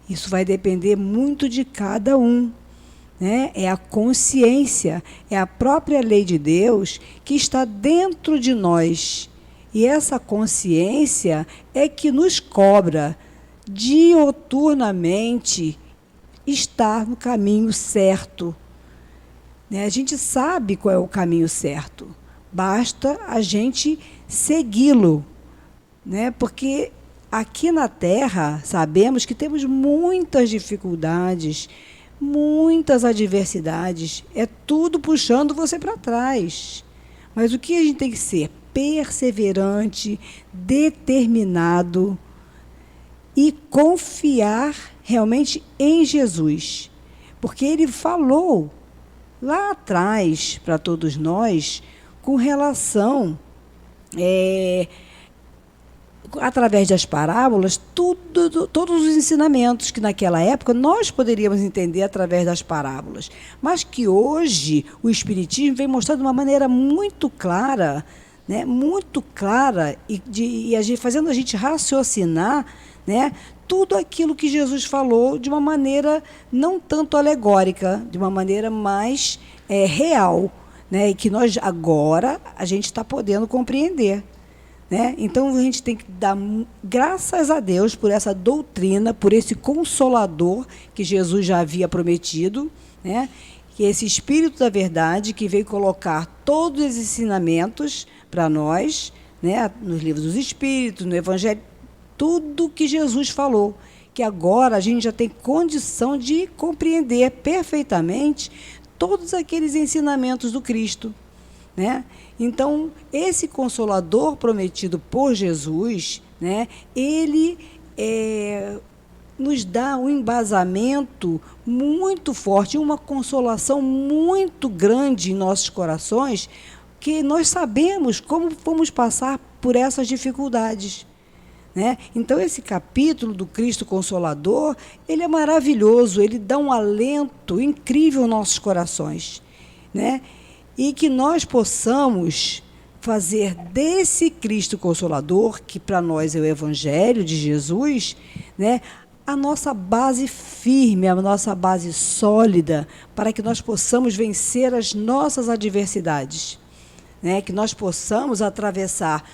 Isso vai depender muito de cada um, né? É a consciência, é a própria lei de Deus que está dentro de nós. E essa consciência é que nos cobra diuturnamente estar no caminho certo, né? A gente sabe qual é o caminho certo, basta a gente segui-lo, né? Porque aqui na Terra sabemos que temos muitas dificuldades, muitas adversidades, é tudo puxando você para trás. Mas o que a gente tem que ser? Perseverante, determinado e confiar realmente em Jesus. Porque ele falou lá atrás para todos nós com relação, através das parábolas, todos os ensinamentos que naquela época nós poderíamos entender através das parábolas, mas que hoje o Espiritismo vem mostrando de uma maneira muito clara, né, muito clara, fazendo a gente raciocinar, né, tudo aquilo que Jesus falou de uma maneira não tanto alegórica, de uma maneira mais real, né, e que nós agora a gente está podendo compreender. Né? Então, a gente tem que dar graças a Deus por essa doutrina, por esse Consolador que Jesus já havia prometido, né? Que é esse Espírito da Verdade que veio colocar todos os ensinamentos para nós, né? Nos livros dos Espíritos, no Evangelho, tudo que Jesus falou, que agora a gente já tem condição de compreender perfeitamente todos aqueles ensinamentos do Cristo, né? Então, esse Consolador prometido por Jesus, né, ele nos dá um embasamento muito forte, uma consolação muito grande em nossos corações, que nós sabemos como vamos passar por essas dificuldades. Né? Então, esse capítulo do Cristo Consolador, ele é maravilhoso, ele dá um alento incrível aos nossos corações, né? E que nós possamos fazer desse Cristo Consolador, que para nós é o Evangelho de Jesus, né, a nossa base firme, a nossa base sólida, para que nós possamos vencer as nossas adversidades, né, que nós possamos atravessar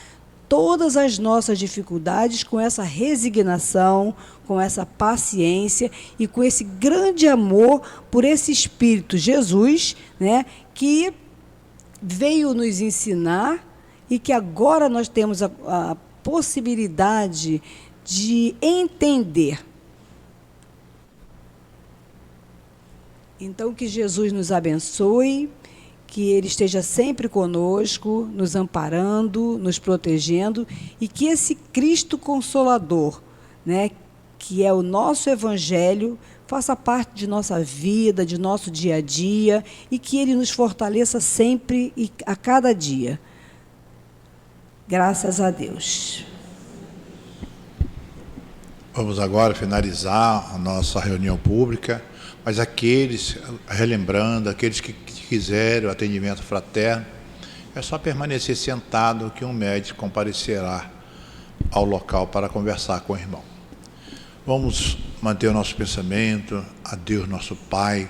todas as nossas dificuldades com essa resignação, com essa paciência e com esse grande amor por esse Espírito Jesus, né, que veio nos ensinar e que agora nós temos a possibilidade de entender. Então, que Jesus nos abençoe, que Ele esteja sempre conosco, nos amparando, nos protegendo, e que esse Cristo Consolador, né, que é o nosso Evangelho, faça parte de nossa vida, de nosso dia a dia, e que Ele nos fortaleça sempre e a cada dia. Graças a Deus. Vamos agora finalizar a nossa reunião pública, mas relembrando, aqueles que quiserem o atendimento fraterno, é só permanecer sentado que um médico comparecerá ao local para conversar com o irmão. Vamos manter o nosso pensamento a Deus, nosso Pai,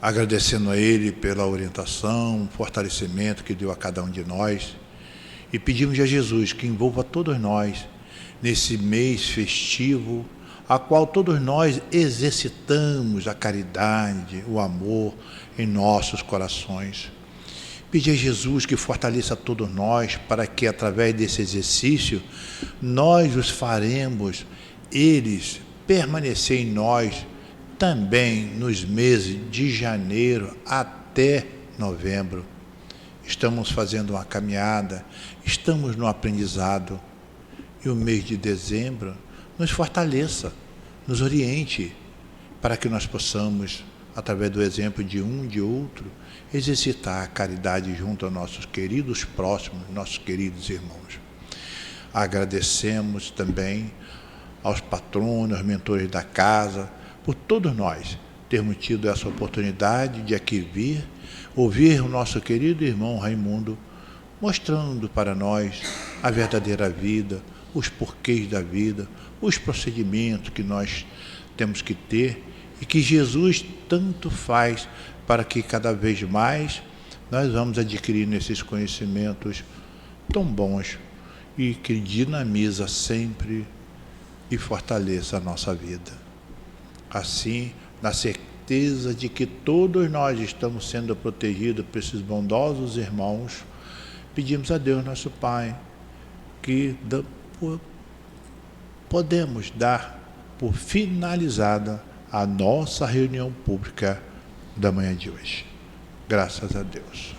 agradecendo a Ele pela orientação, fortalecimento que deu a cada um de nós, e pedimos a Jesus que envolva todos nós nesse mês festivo, a qual todos nós exercitamos a caridade, o amor em nossos corações. Pedir a Jesus que fortaleça todos nós, para que através desse exercício nós os faremos, eles permanecer em nós também nos meses de janeiro até novembro. Estamos fazendo uma caminhada, estamos no aprendizado, e o mês de dezembro nos fortaleça, nos oriente, para que nós possamos, através do exemplo de um e de outro, exercitar a caridade junto aos nossos queridos próximos, nossos queridos irmãos. Agradecemos também aos patronos, aos mentores da casa, por todos nós termos tido essa oportunidade de aqui vir, ouvir o nosso querido irmão Raimundo, mostrando para nós a verdadeira vida, os porquês da vida, os procedimentos que nós temos que ter e que Jesus tanto faz para que cada vez mais nós vamos adquirindo esses conhecimentos tão bons e que dinamiza sempre e fortaleça a nossa vida. Assim, na certeza de que todos nós estamos sendo protegidos por esses bondosos irmãos, pedimos a Deus, nosso Pai, que podemos dar por finalizada a nossa reunião pública da manhã de hoje. Graças a Deus.